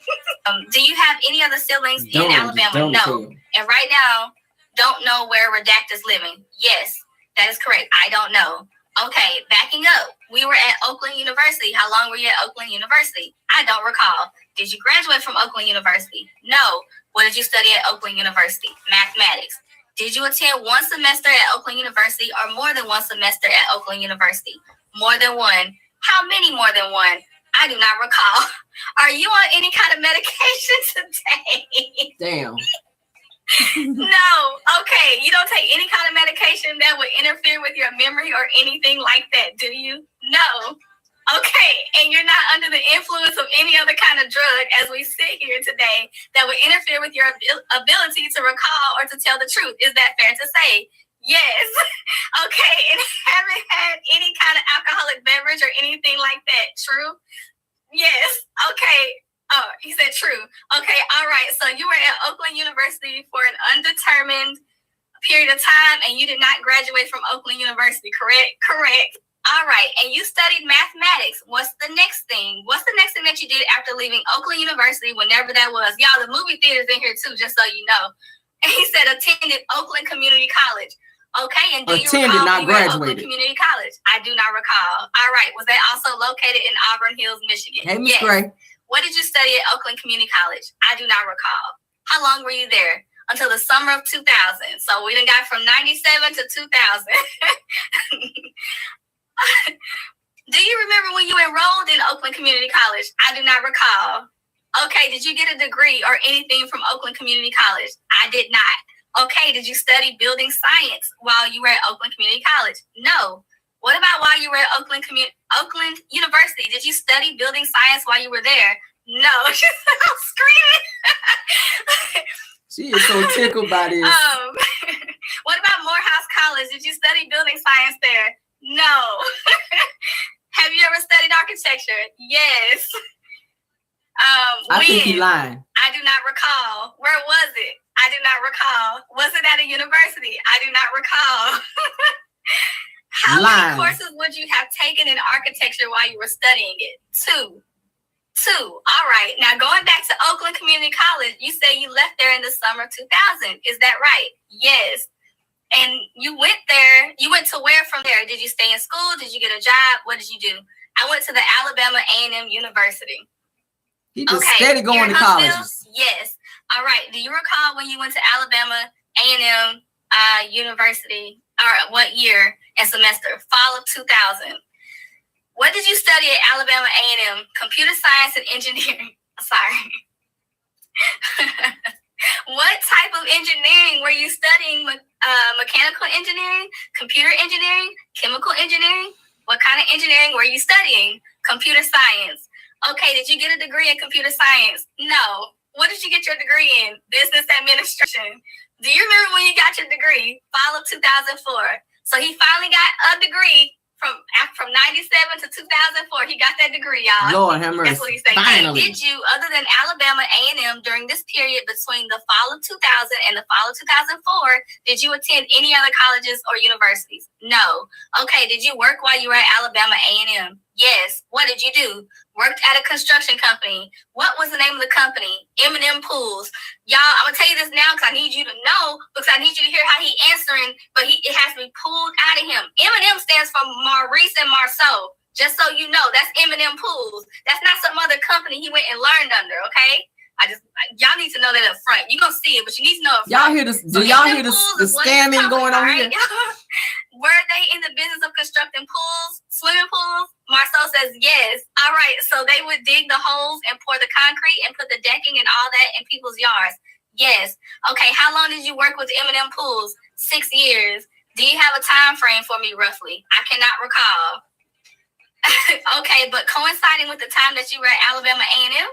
C: Do you have any other siblings in Alabama? No. And right now, don't know where Redact is living. Yes, that is correct. I don't know. Okay, backing up. We were at Oakland University. How long were you at Oakland University? I don't recall. Did you graduate from Oakland University? No. What did you study at Oakland University? Mathematics. Did you attend one semester at Oakland University or more than one semester at Oakland University? More than one. How many more than one? I do not recall. Are you on any kind of medication today?
A: Damn.
C: No. Okay. You don't take any kind of medication that would interfere with your memory or anything like that, do you? No. Okay. And you're not under the influence of any other kind of drug as we sit here today that would interfere with your ability to recall or to tell the truth. Is that fair to say? Yes. Okay. And haven't had any kind of alcoholic beverage or anything like that. True? Yes. Okay. Oh, he said true. Okay, all right. So you were at Oakland University for an undetermined period of time, and you did not graduate from Oakland University, correct? Correct. All right. And you studied mathematics. What's the next thing? What's the next thing that you did after leaving Oakland University, whenever that was? Y'all, the movie theater's in here too, just so you know. And he said attended Oakland Community College. Okay, and do you recall
A: not
C: when you were at Oakland
A: graduated.
C: Community College? I do not recall. All right. Was that also located in Auburn Hills, Michigan?
A: Hey, Miss Gray.
C: What did you study at Oakland Community College? I do not recall. How long were you there? Until the summer of 2000. So we done got from 97 to 2000. Do you remember when you enrolled in Oakland Community College? I do not recall. Okay, did you get a degree or anything from Oakland Community College? I did not. Okay, did you study building science while you were at Oakland Community College? No. What about while you were at Oakland University? Did you study building science while you were there? No. I'm screaming.
A: She is so tickled by this.
C: What about Morehouse College? Did you study building science there? No. Have you ever studied architecture? Yes.
A: I think he lying.
C: I do not recall. Where was it? I do not recall. Was it at a university? I do not recall. How many courses would you have taken in architecture while you were studying it? Two. All right. Now, going back to Oakland Community College, you say you left there in the summer of 2000. Is that right? Yes. And you went there. You went to where from there? Did you stay in school? Did you get a job? What did you do? I went to the Alabama A&M University.
A: He just steady going to colleges.
C: Yes. All right. Do you recall when you went to Alabama A&M University, or what year and semester? Fall of 2000. What did you study at Alabama A&M? Computer science and engineering. Sorry. What type of engineering were you studying? Mechanical engineering, computer engineering, chemical engineering? What kind of engineering were you studying? Computer science. Okay, did you get a degree in computer science? No. What did you get your degree in? Business administration. Do you remember when you got your degree? Fall of 2004. So he finally got a degree from 97 to 2004. He got that degree, y'all.
A: Lord have mercy.
C: That's what he said.
A: Finally.
C: Did you, other than Alabama A&M, during this period between the fall of 2000 and the fall of 2004, did you attend any other colleges or universities? No. Okay, did you work while you were at Alabama A&M? Yes. What did you do? Worked at a construction company. What was the name of the company? M&M Pools. Y'all, I'm going to tell you this now because I need you to know, because I need you to hear how he answering, but it has to be pulled out of him. M&M stands for Maurice and Marsau. Just so you know, that's M&M Pools. That's not some other company he went and learned under, okay? Y'all need to know that up front. You're going to see it, but you need to know up front.
A: Y'all hear this? Do y'all hear the scamming going on here?
C: Were they in the business of constructing pools, swimming pools? Marsau says yes. All right, so they would dig the holes and pour the concrete and put the decking and all that in people's yards. Yes. Okay, how long did you work with M&M Pools? 6 years. Do you have a time frame for me, roughly? I cannot recall. Okay, but coinciding with the time that you were at Alabama A&M?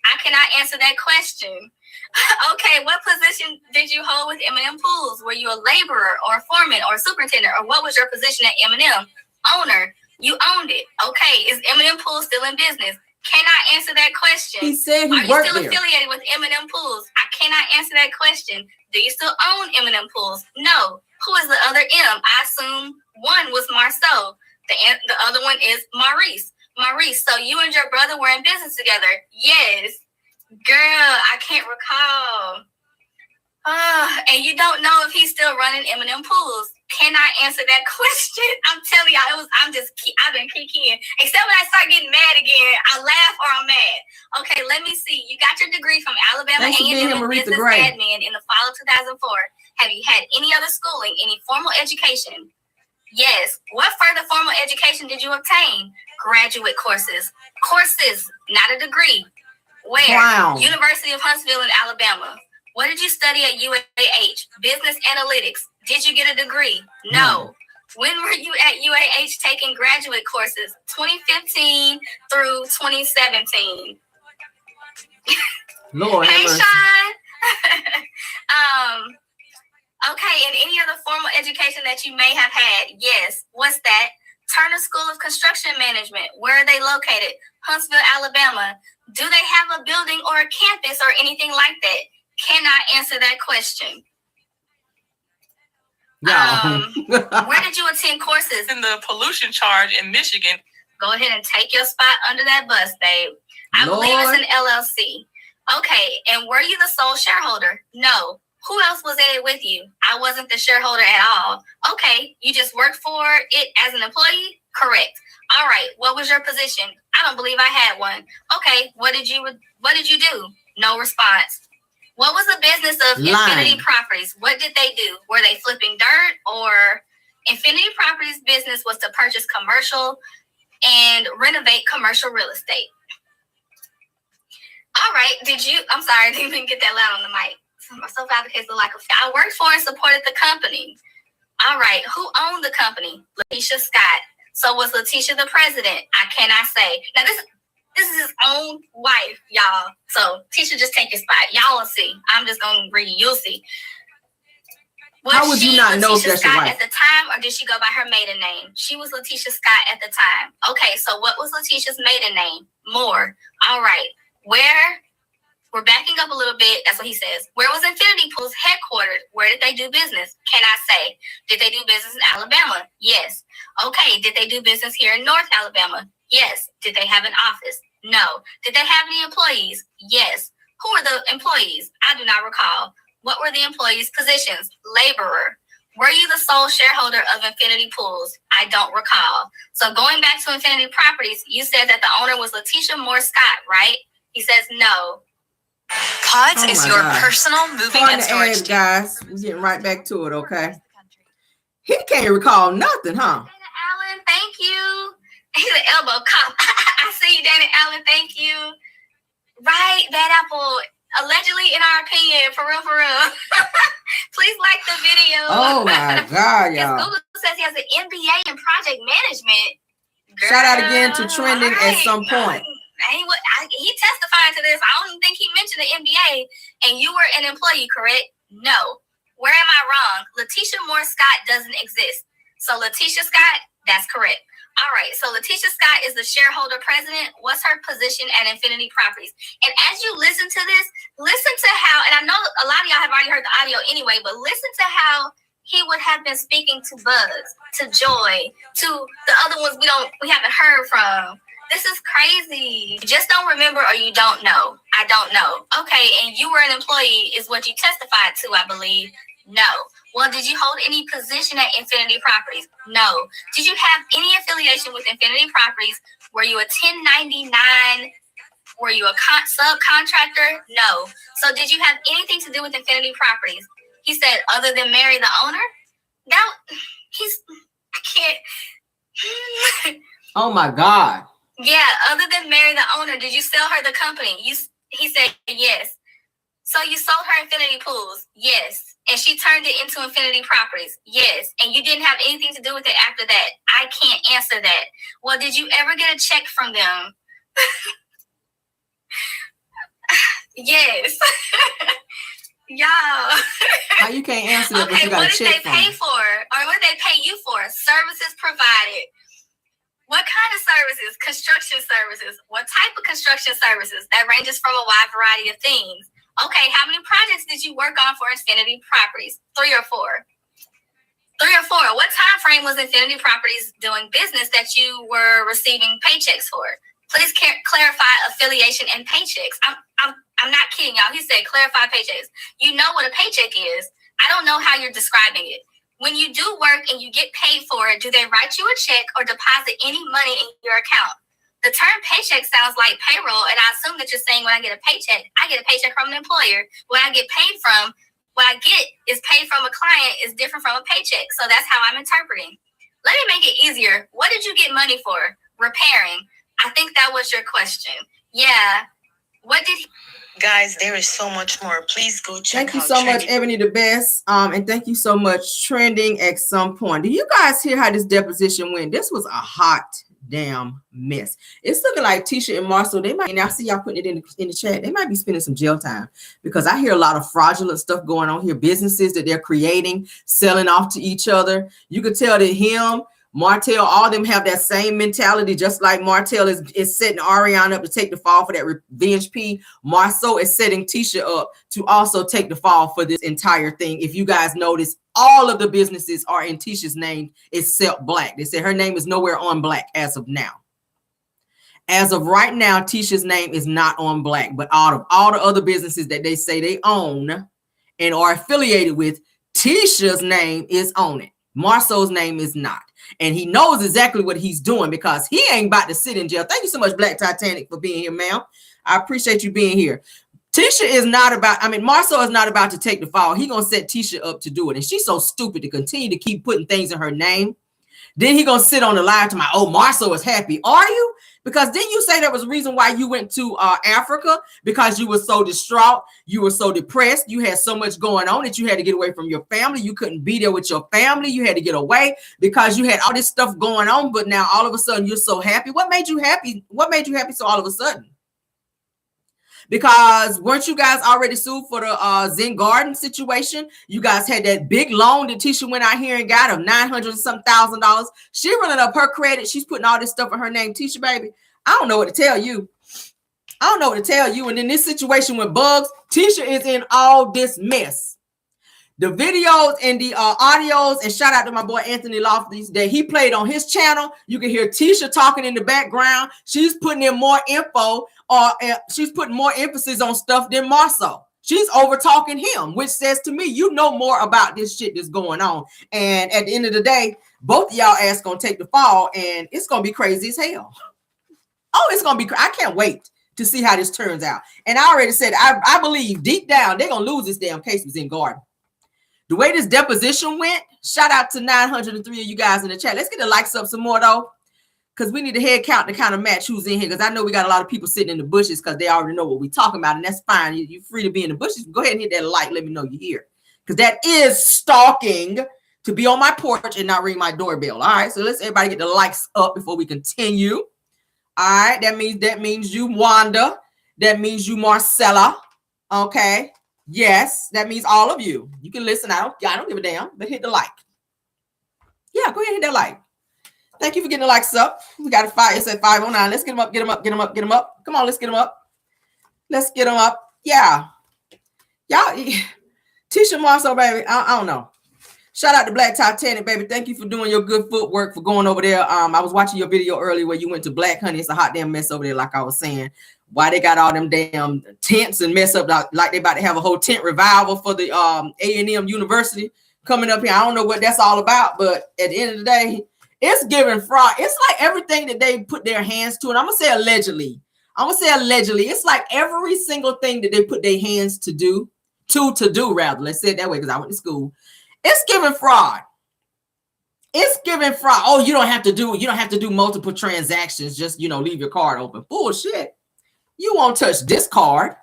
C: I cannot answer that question. Okay, what position did you hold with M&M Pools? Were you a laborer or a foreman or a superintendent, or what was your position at M&M? Owner. You owned it. Okay, is M&M Pools still in business? Cannot answer that question.
A: He said he worked there.
C: Are you still affiliated with M&M Pools? I cannot answer that question. Do you still own M&M Pools? No. Who is the other M? I assume one was Marsau. The other one is Maurice. Maurice, so you and your brother were in business together? Yes. Girl, I can't recall. And you don't know if he's still running M&M Pools. Can I answer that question? I'm telling y'all, I've been kicking. Except when I start getting mad again, I laugh or I'm mad. Okay, let me see. You got your degree from Alabama A&M in business admin in the fall of 2004. Have you had any other schooling, any formal education? Yes. What further formal education did you obtain? Graduate courses. Courses, not a degree. Where?
A: Wow.
C: University of Huntsville in Alabama. What did you study at UAH? Business analytics. Did you get a degree? No. When were you at UAH taking graduate courses? 2015 through 2017.
A: Lord,
C: hey, Sean. Okay, and any other formal education that you may have had? Yes. What's that? Turner School of Construction Management. Where are they located? Huntsville, Alabama. Do they have a building or a campus or anything like that? Cannot answer that question. Where did you attend courses?
E: In the pollution charge in Michigan.
C: Go ahead and take your spot under that bus, babe. I believe it's an LLC. Okay, and were you the sole shareholder? No. Who else was in it with you? I wasn't the shareholder at all. Okay, you just worked for it as an employee? Correct. All right, what was your position? I don't believe I had one. Okay, what did you do? No response. What was the business of Infinity Properties? What did they do? Were they flipping dirt? Or Infinity Properties business was to purchase commercial and renovate commercial real estate. All right, I'm sorry, I didn't even get that loud on the mic. Myself out of the case of lack of I worked for and supported the company. All right, who owned the company? Letitia Scott. So was Letitia the president? I cannot say. Now this is his own wife, y'all. So Tisha, just take your spot. Y'all will see. I'm just gonna read. You'll see.
A: How would you not know if that's your wife?
C: At the time, or did she go by her maiden name? She was Letitia Scott at the time. Okay, so what was Letitia's maiden name? Moore. All right. We're backing up a little bit. That's what he says. Where was Infinity Pools headquartered? Where did they do business? Can I say? Did they do business in Alabama? Yes. Okay. Did they do business here in North Alabama? Yes. Did they have an office? No. Did they have any employees? Yes. Who were the employees? I do not recall. What were the employees' positions? Laborer. Were you the sole shareholder of Infinity Pools? I don't recall. So going back to Infinity Properties, you said that the owner was Letitia Moore Scott, right? He says no.
F: Pods is your personal moving and storage
A: team. Guys, we're getting right back to it, okay? He can't recall nothing, huh?
C: Dana Allen, thank you. He's an elbow cop. I see you, Dana Allen, thank you. Right, Bad Apple. Allegedly, in our opinion, for real. Please like the video.
A: Oh my God, y'all.
C: Google says he has an MBA in project management. Girl,
A: shout out again to Trending at some point.
C: He testified to this. I don't even think he mentioned the MBA. And you were an employee, correct? No. Where am I wrong? Letitia Moore Scott doesn't exist. So Letitia Scott, that's correct. All right. So Letitia Scott is the shareholder president. What's her position at Infinity Properties? And as you listen to this, listen to how, and I know a lot of y'all have already heard the audio anyway, but listen to how he would have been speaking to Buzz, to Joy, to the other ones we haven't heard from. This is crazy. You just don't remember or you don't know. I don't know. Okay, and you were an employee is what you testified to, I believe. No. Well, did you hold any position at Infinity Properties? No. Did you have any affiliation with Infinity Properties? Were you a 1099? Were you a subcontractor? No. So did you have anything to do with Infinity Properties? He said, other than marry the owner? I can't.
A: Oh my God.
C: Yeah, other than marry the owner, did you sell her the company? He said yes. So you sold her Infinity Pools? Yes. And she turned it into Infinity Properties? Yes. And you didn't have anything to do with it after that? I can't answer that. Well, did you ever get a check from them? Yes. Y'all.
A: How you can't answer that?
C: Okay,
A: you got
C: what did they pay for? Or what did they pay you for? Services provided. What kind of services? Construction services. What type of construction services? That ranges from a wide variety of things. Okay, how many projects did you work on for Infinity Properties? 3 or 4? 3 or 4. What time frame was Infinity Properties doing business that you were receiving paychecks for? Please clarify affiliation and paychecks. I'm not kidding, y'all. He said clarify paychecks. You know what a paycheck is. I don't know how you're describing it. When you do work and you get paid for it, do they write you a check or deposit any money in your account? The term paycheck sounds like payroll, and I assume that you're saying when I get a paycheck from an employer. When I get paid from, what I get is paid from a client is different from a paycheck. So that's how I'm interpreting. Let me make it easier. What did you get money for? Repairing. I think that was your question. Yeah. What did he...
F: Guys, there is so much more. Please go check out.
A: Thank you so much, Ebony the Best. And thank you so much, Trending at some point. Do you guys hear how this deposition went? This was a hot damn mess. It's looking like Tisha and Marsau, they might, and I see y'all putting it in the chat, they might be spending some jail time because I hear a lot of fraudulent stuff going on here, businesses that they're creating, selling off to each other. You could tell that him, Martell, all of them have that same mentality, just like Martell is setting Ariana up to take the fall for that revenge P. Marsau is setting Tisha up to also take the fall for this entire thing. If you guys notice, all of the businesses are in Tisha's name except Black. They said her name is nowhere on Black as of now. As of right now, Tisha's name is not on Black, but out of all the other businesses that they say they own and are affiliated with, Tisha's name is on it. Marsau's name is not. And he knows exactly what he's doing because he ain't about to sit in jail. Thank you so much, Black Titanic, for being here, ma'am. I appreciate you being here. Tisha is not about, Marsau is not about to take the fall. He gonna set Tisha up to do it. And she's so stupid to continue to keep putting things in her name. Then he gonna sit on the line to my, oh, Marsau is happy. Are you? Because didn't you say that was the reason why you went to Africa? Because you were so distraught, you were so depressed, you had so much going on that you had to get away from your family. You couldn't be there with your family. You had to get away because you had all this stuff going on. But now all of a sudden you're so happy. What made you happy? What made you happy so all of a sudden? Because weren't you guys already sued for the Zen Garden situation? You guys had that big loan that Tisha went out here and got of $900,000. She running up her credit. She's putting all this stuff in her name. Tisha, baby, I don't know what to tell you. I don't know what to tell you. And in this situation with Bugs, Tisha is in all this mess. The videos and the audios, and shout out to my boy Anthony Lofties that he played on his channel. You can hear Tisha talking in the background. She's putting in more info, or she's putting more emphasis on stuff than Marsau. She's over talking him, which says to me, you know more about this shit that's going on. And at the end of the day, both of y'all ass gonna take the fall, and it's gonna be crazy as hell. Oh, it's gonna be. I can't wait to see how this turns out. And I already said, I believe deep down they're gonna lose this damn case with Zen Garden. The way this deposition went, shout out to 903 of you guys in the chat. Let's get the likes up some more though, because we need a head count to kind of match who's in here. Because I know we got a lot of people sitting in the bushes because they already know what we're talking about, and that's fine. You're free to be in the bushes. Go ahead and hit that like. Let me know you're here, because that is stalking to be on my porch and not ring my doorbell. All right, so let's everybody get the likes up before we continue. All right, that means you Wanda. That means you Marcella. Okay. Yes, that means all of you. You can listen. I don't give a damn, but hit the like. Yeah, go ahead and hit that like. Thank you for getting the likes up. We got a five. It's at 509. Let's get them up. Get them up. Get them up. Get them up. Come on, let's get them up. Let's get them up. Yeah, y'all. Tisha Marsau, baby. I don't know. Shout out to Black Titanic, baby. Thank you for doing your good footwork for going over there. I was watching your video earlier where you went to Black, honey. It's a hot damn mess over there, like I was saying. Why they got all them damn tents and mess up like they about to have a whole tent revival for the A&M University coming up here. I don't know what that's all about, but at the end of the day, it's giving fraud. It's like everything that they put their hands to, and I'm gonna say allegedly. It's like every single thing that they put their hands to do rather. Let's say it that way because I went to school. It's giving fraud. It's giving fraud. Oh, you don't have to do multiple transactions. Just leave your card open. Bullshit. You won't touch this card.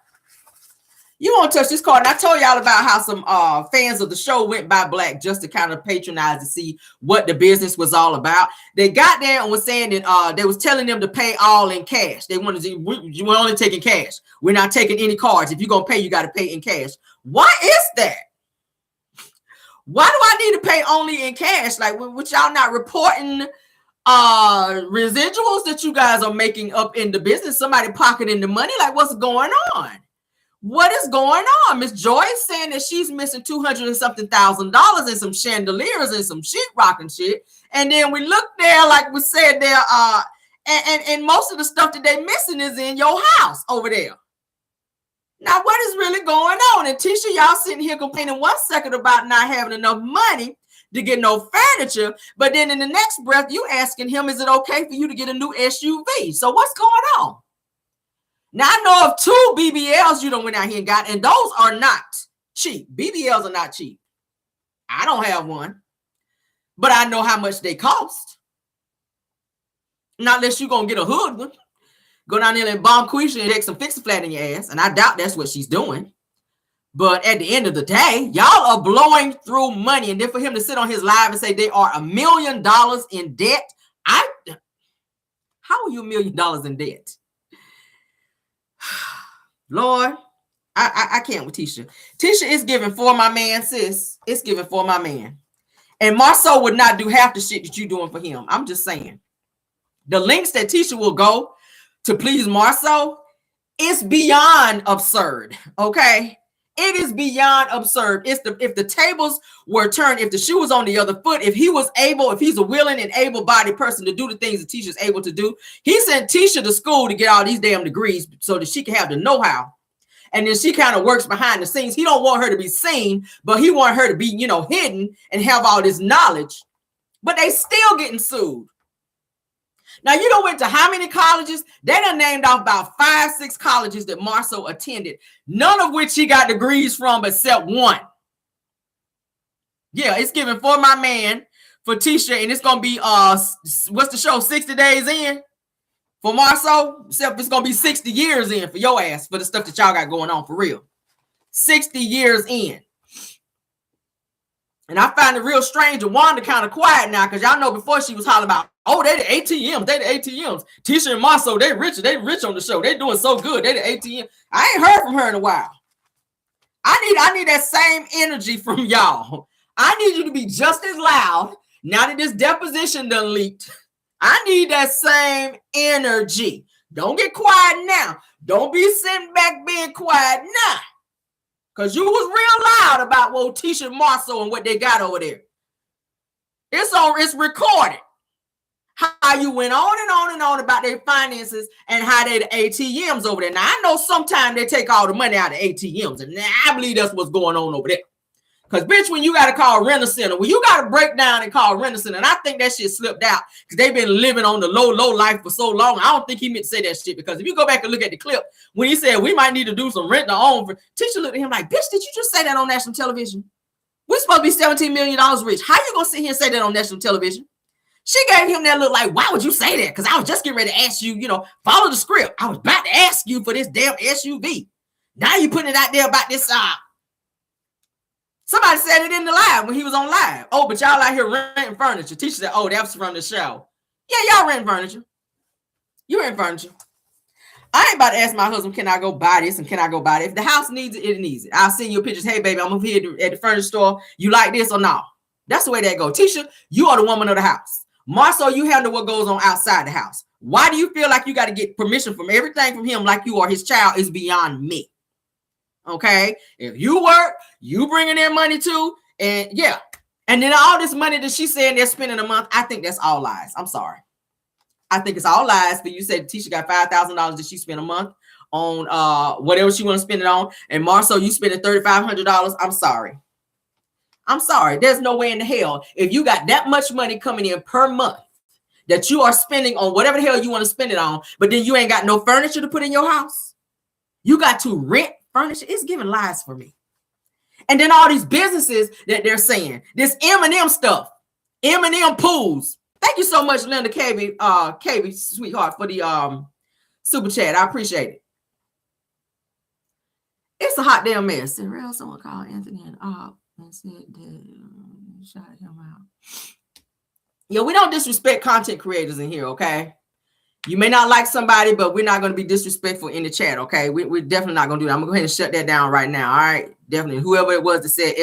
A: You won't touch this card. And I told y'all about how some fans of the show went by Black just to kind of patronize to see what the business was all about. They got there and was saying that they was telling them to pay all in cash. They wanted to, we're only taking cash. We're not taking any cards. If you're going to pay, you got to pay in cash. Why is that? Why do I need to pay only in cash? Like, with y'all not reporting residuals that you guys are making up in the business, somebody pocketing the money? Like, what's going on? What is going on? Miss Joyce saying that she's missing $200 and something thousand and some chandeliers and some sheetrock and shit. And then we look there, like we said there, and most of the stuff that they missing is in your house over there. Now, what is really going on? And Tisha, y'all sitting here complaining 1 second about not having enough money to get no furniture, but then in the next breath, you asking him, is it okay for you to get a new SUV? So what's going on? Now, I know of 2 BBLs you done went out here and got, and those are not cheap. BBLs are not cheap. I don't have one, but I know how much they cost. Not unless you're going to get a hood one. Go down there and bomb Quisha and take some fix-a-flat in your ass, and I doubt that's what she's doing. But at the end of the day, y'all are blowing through money. And then for him to sit on his live and say they are $1 million in debt, how are you $1 million in debt? Lord, I can't with Tisha. Tisha is giving for my man, sis. It's giving for my man. And Marsau would not do half the shit that you're doing for him. I'm just saying. The lengths that Tisha will go to please Marsau is beyond absurd. Okay? It is beyond absurd. If the tables were turned, if the shoe was on the other foot, if he's a willing and able-bodied person to do the things that Tisha's able to do, he sent Tisha to school to get all these damn degrees so that she can have the know-how. And then she kind of works behind the scenes. He don't want her to be seen, but he want her to be, hidden and have all this knowledge. But they still getting sued. Now, you know went to how many colleges? They done named off about 5-6 colleges that Marsau attended, none of which he got degrees from except one. Yeah, it's given For My Man, for Tisha, and it's going to be, what's the show, 60 Days In? For Marsau, except it's going to be 60 years in for your ass, for the stuff that y'all got going on, for real. 60 years in. And I find it real strange and Wanda kind of quiet now, because y'all know before she was hollering about, oh, they the ATMs, Tisha and Marsau, they rich on the show. They doing so good. They the ATM. I ain't heard from her in a while. I need that same energy from y'all. I need you to be just as loud now that this deposition done leaked. I need that same energy. Don't get quiet now. Don't be sitting back being quiet now. Because you was real loud about Tisha and Marsau and what they got over there. It's recorded. How you went on and on and on about their finances and how they the ATMs over there. Now, I know sometimes they take all the money out of ATMs, and I believe that's what's going on over there. Because, bitch, when you got to call Renner Center, when you got to break down and call Renner Center, and I think that shit slipped out because they've been living on the low life for so long. I don't think he meant to say that shit, because if you go back and look at the clip, when he said we might need to do some rent to own, Tisha looked at him like, bitch, did you just say that on national television? We're supposed to be $17 million rich. How you going to sit here and say that on national television? She gave him that look like, why would you say that? Because I was just getting ready to ask you, follow the script. I was about to ask you for this damn SUV. Now you putting it out there about this. Somebody said it in the live when he was on live. Oh, but y'all out here renting furniture. Tisha said, oh, that's from the show. Yeah, y'all rent furniture. You rent furniture. I ain't about to ask my husband, can I go buy this and can I go buy it? If the house needs it, it needs it. I'll send you pictures. Hey, baby, I'm over here at the furniture store. You like this or not? That's the way that goes. Tisha, you are the woman of the house. Marsau, you handle what goes on outside the house. Why do you feel like you got to get permission from everything from him like you are his child is beyond me. Okay? If you work, you bringing in money too. And yeah. And then all this money that she's saying they're spending a month, I think that's all lies. I'm sorry. I think it's all lies. But you said Tisha got $5,000 that she spent a month on whatever she want to spend it on. And Marsau, you spending $3,500. I'm sorry. I'm sorry. There's no way in the hell. If you got that much money coming in per month that you are spending on whatever the hell you want to spend it on, but then you ain't got no furniture to put in your house. You got to rent furniture. It's giving lies for me. And then all these businesses that they're saying, this M&M stuff, M&M pools. Thank you so much, Linda KB, sweetheart, for the super chat. I appreciate it. It's a hot damn mess. And Rell, someone called Anthony and said that shot him out. Yeah, we don't disrespect content creators in here, okay? You may not like somebody, but we're not going to be disrespectful in the chat, okay? We're definitely not going to do that. I'm going to go ahead and shut that down right now, all right? Definitely. Whoever it was that said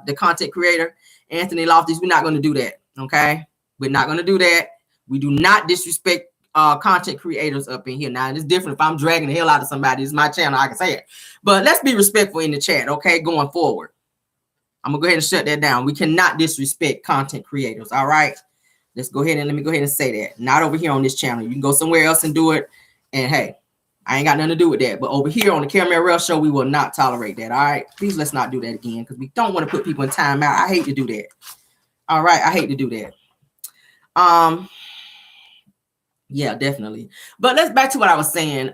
A: the content creator, Anthony Loftus, we're not going to do that, okay? We're not going to do that. We do not disrespect content creators up in here. Now, it's different if I'm dragging the hell out of somebody. It's my channel, I can say it. But let's be respectful in the chat, okay, going forward. I'm going to go ahead and shut that down. We cannot disrespect content creators, all right? Let's go ahead and let me go ahead and say that. Not over here on this channel. You can go somewhere else and do it. And hey, I ain't got nothing to do with that. But over here on the Marel show, we will not tolerate that, all right? Please let's not do that again because we don't want to put people in timeout. I hate to do that. All right, I hate to do that. Yeah, definitely. But let's back to what I was saying.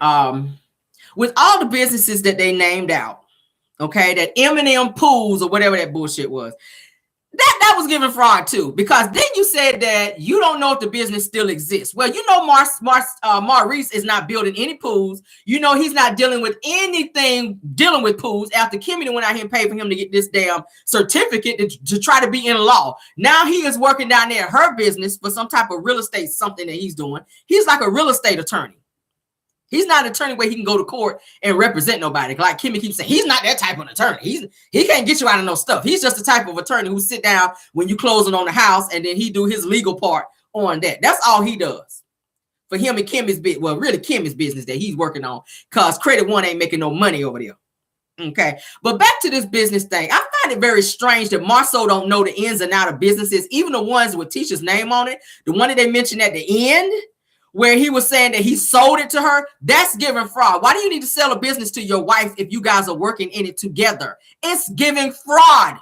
A: With all the businesses that they named out, okay, that M&M pools or whatever that bullshit was, that was giving fraud too, because then you said that you don't know if the business still exists. Well, you know, Maurice is not building any pools. You know, he's not dealing with anything dealing with pools after Kimmy went out here and paid for him to get this damn certificate to try to be in law. Now he is working down there at her business for some type of real estate, something that he's doing. He's like a real estate attorney. He's not an attorney where he can go to court and represent nobody. Like Kimmy keeps saying, he's not that type of attorney. He can't get you out of no stuff. He's just the type of attorney who sit down when you closing on the house and then he do his legal part on that. That's all he does. For him and Kimmy's business, well, really Kimmy's business that he's working on, because Credit One ain't making no money over there. Okay, but back to this business thing. I find it very strange that Marsau don't know the ins and out of businesses, even the ones with Tisha's name on it. The one that they mentioned at the end, where he was saying that he sold it to her, that's giving fraud. Why do you need to sell a business to your wife if you guys are working in it together? It's giving fraud.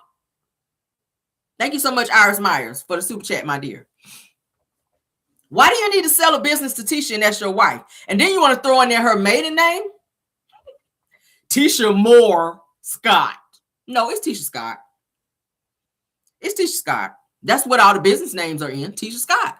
A: Thank you so much, Iris Myers, for the super chat, my dear. Why do you need to sell a business to Tisha and that's your wife? And then you want to throw in there her maiden name? Tisha Moore Scott. No, it's Tisha Scott. It's Tisha Scott. That's what all the business names are in. Tisha Scott.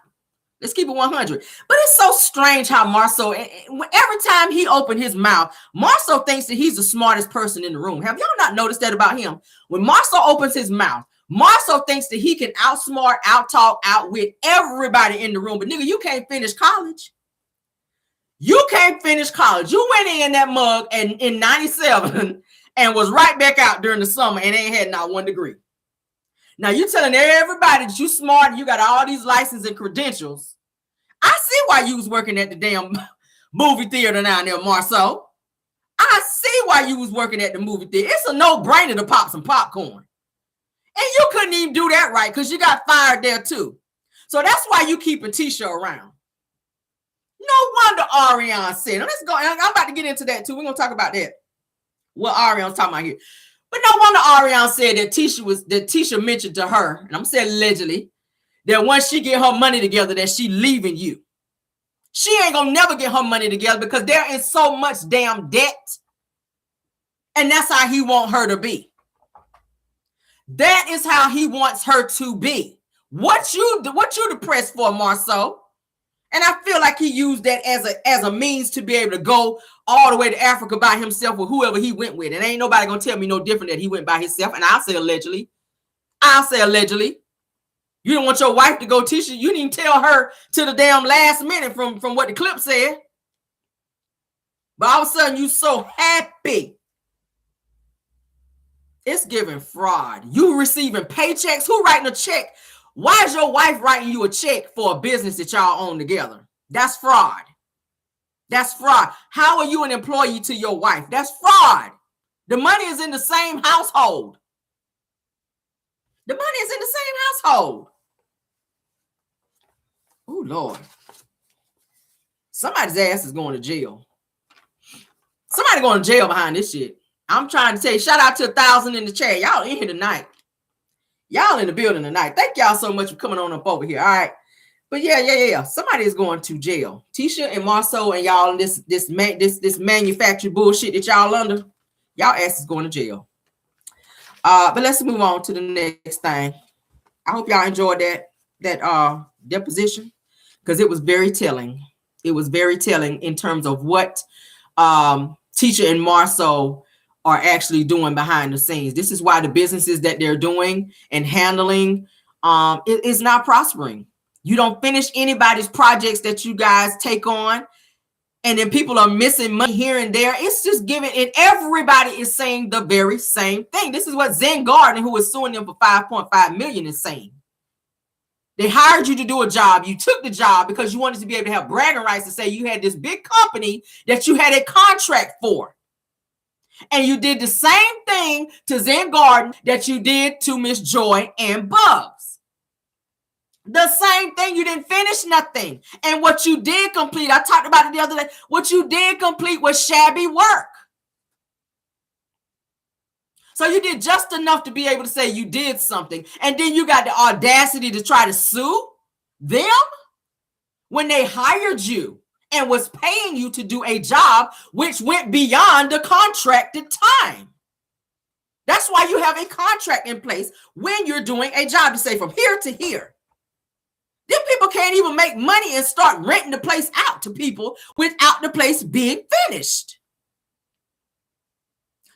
A: Let's keep it 100. But it's so strange how Marsau, every time he opened his mouth, Marsau thinks that he's the smartest person in the room. Have y'all not noticed that about him? When Marsau opens his mouth, Marsau thinks that he can outsmart, outtalk, outwit everybody in the room. But nigga, you can't finish college. You can't finish college. You went in that mug in 97 and was right back out during the summer and ain't had not 1 degree. Now you telling everybody that you smart and you got all these licenses and credentials. I see why you was working at the damn movie theater down there, Marsau. I see why you was working at the movie theater. It's a no-brainer to pop some popcorn. And you couldn't even do that right because you got fired there too. So that's why you keeping Tisha around. No wonder Ariana said, let's go. I'm about to get into that too. We're going to talk about that. What Ariana's talking about here. But no wonder Ariana said that Tisha mentioned to her, and I'm saying allegedly, that once she get her money together, that she leaving you. She ain't going to never get her money together because they're in so much damn debt. And that's how he want her to be. That is how he wants her to be. What you depressed for, Marsau? And I feel like he used that as a means to be able to go all the way to Africa by himself with whoever he went with. And ain't nobody gonna tell me no different that he went by himself. And I'll say allegedly. You didn't want your wife to go, Tisha. You didn't tell her to the damn last minute from what the clip said. But all of a sudden you so happy. It's giving fraud. You receiving paychecks. Who writing a check? Why is your wife writing you a check for a business that y'all own together? That's fraud. That's fraud. How are you an employee to your wife? That's fraud. The money is in the same household. The money is in the same household. Oh, Lord. Somebody's ass is going to jail. Somebody going to jail behind this shit. I'm trying to tell you, shout out to 1,000 in the chat. Y'all in here tonight. Y'all in the building tonight. Thank y'all so much for coming on up over here. All right. But yeah. Somebody is going to jail. Tisha and Marsau and y'all in this manufactured bullshit that y'all under. Y'all ass is going to jail. But let's move on to the next thing. I hope y'all enjoyed that deposition because it was very telling. It was very telling in terms of what Tisha and Marsau are actually doing behind the scenes. This is why the businesses that they're doing and handling is not prospering. You don't finish anybody's projects that you guys take on, and then people are missing money here and there. It's just giving, and everybody is saying the very same thing. This is what Zen Garden, who is suing them for $5.5 million, is saying. They hired you to do a job. You took the job because you wanted to be able to have bragging rights to say you had this big company that you had a contract for. And you did the same thing to Zen Garden that you did to Miss Joy and Bugs. The same thing. You didn't finish nothing. And what you did complete, I talked about it the other day, what you did complete was shabby work. So you did just enough to be able to say you did something. And then you got the audacity to try to sue them when they hired you and was paying you to do a job which went beyond the contracted time. That's why you have a contract in place when you're doing a job to say from here to here. Them people can't even make money and start renting the place out to people without the place being finished.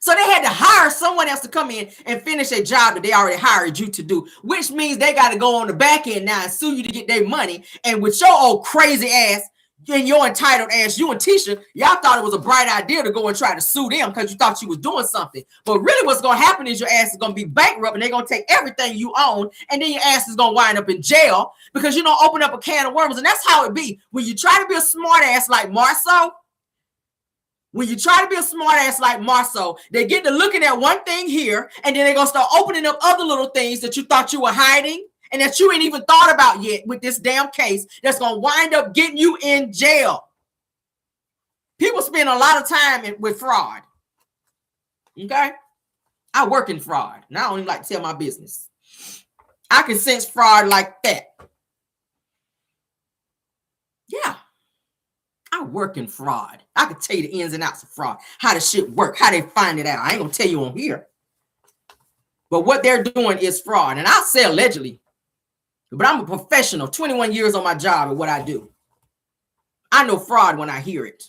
A: So they had to hire someone else to come in and finish a job that they already hired you to do, which means they got to go on the back end now and sue you to get their money. And with your old crazy ass, and your entitled ass, you and Tisha, y'all thought it was a bright idea to go and try to sue them because you thought you was doing something. But really what's going to happen is your ass is going to be bankrupt and they're going to take everything you own, and then your ass is going to wind up in jail because you don't open up a can of worms. And that's how it be. When you try to be a smart ass like Marsau, they get to looking at one thing here, and then they're going to start opening up other little things that you thought you were hiding and that you ain't even thought about yet with this damn case that's going to wind up getting you in jail. People spend a lot of time with fraud. Okay? I work in fraud, and I don't even like to tell my business. I can sense fraud like that. Yeah. I work in fraud. I can tell you the ins and outs of fraud, how the shit work, how they find it out. I ain't going to tell you on here. But what they're doing is fraud. And I'll say allegedly. But I'm a professional, 21 years on my job at what I do. I know fraud when I hear it.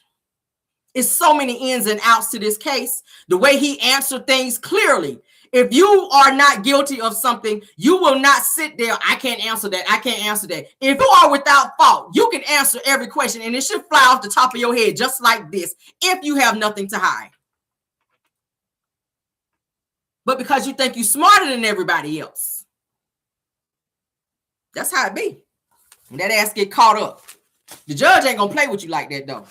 A: It's so many ins and outs to this case. The way he answered things clearly. If you are not guilty of something, you will not sit there. I can't answer that. I can't answer that. If you are without fault, you can answer every question, and it should fly off the top of your head just like this if you have nothing to hide. But because you think you're smarter than everybody else, that's how it be. When that ass get caught up, the judge ain't gonna play with you like that though.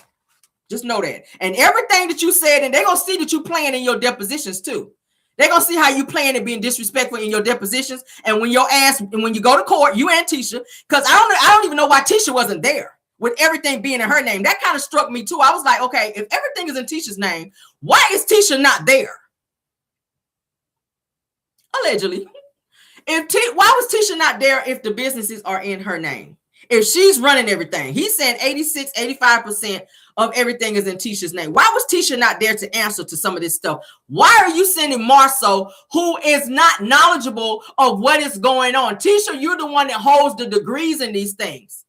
A: Just know that. And everything that you said, and they're gonna see that you playing in your depositions too. They're gonna see how you playing and being disrespectful in your depositions. And when your ass, and when you go to court, you and Tisha, because I don't even know why Tisha wasn't there with everything being in her name. That kind of struck me too. I was like, okay, if everything is in Tisha's name, why is Tisha not there? Allegedly. Why was Tisha not there if the businesses are in her name? If she's running everything, he's saying 85% of everything is in Tisha's name. Why was Tisha not there to answer to some of this stuff? Why are you sending Marsau, who is not knowledgeable of what is going on? Tisha, you're the one that holds the degrees in these things.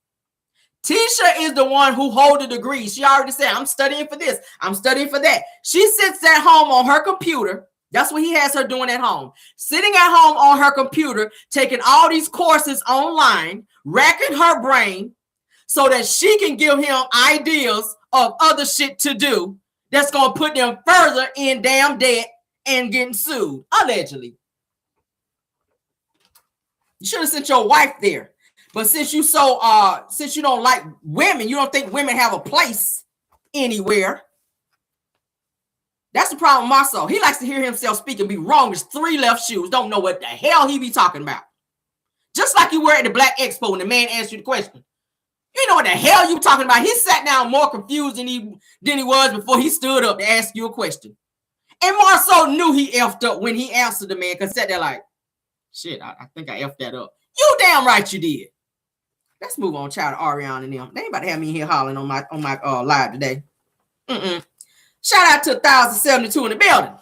A: Tisha is the one who holds the degrees. She already said, I'm studying for this. I'm studying for that. She sits at home on her computer. That's what he has her doing at home. Sitting at home on her computer, taking all these courses online, racking her brain so that she can give him ideas of other shit to do that's going to put them further in damn debt and getting sued, allegedly. You should have sent your wife there. But since you don't like women, you don't think women have a place anywhere. That's the problem with Marsau. He likes to hear himself speak and be wrong as 3 left shoes. Don't know what the hell he be talking about. Just like you were at the Black Expo when the man asked you the question. You know what the hell you talking about. He sat down more confused than he was before he stood up to ask you a question. And Marsau knew he effed up when he answered the man, because sat there like, shit, I think I effed that up. You damn right you did. Let's move on, child, to Ariana and them. They ain't about to have me here hollering on my live today. Shout out to 1072 in the building.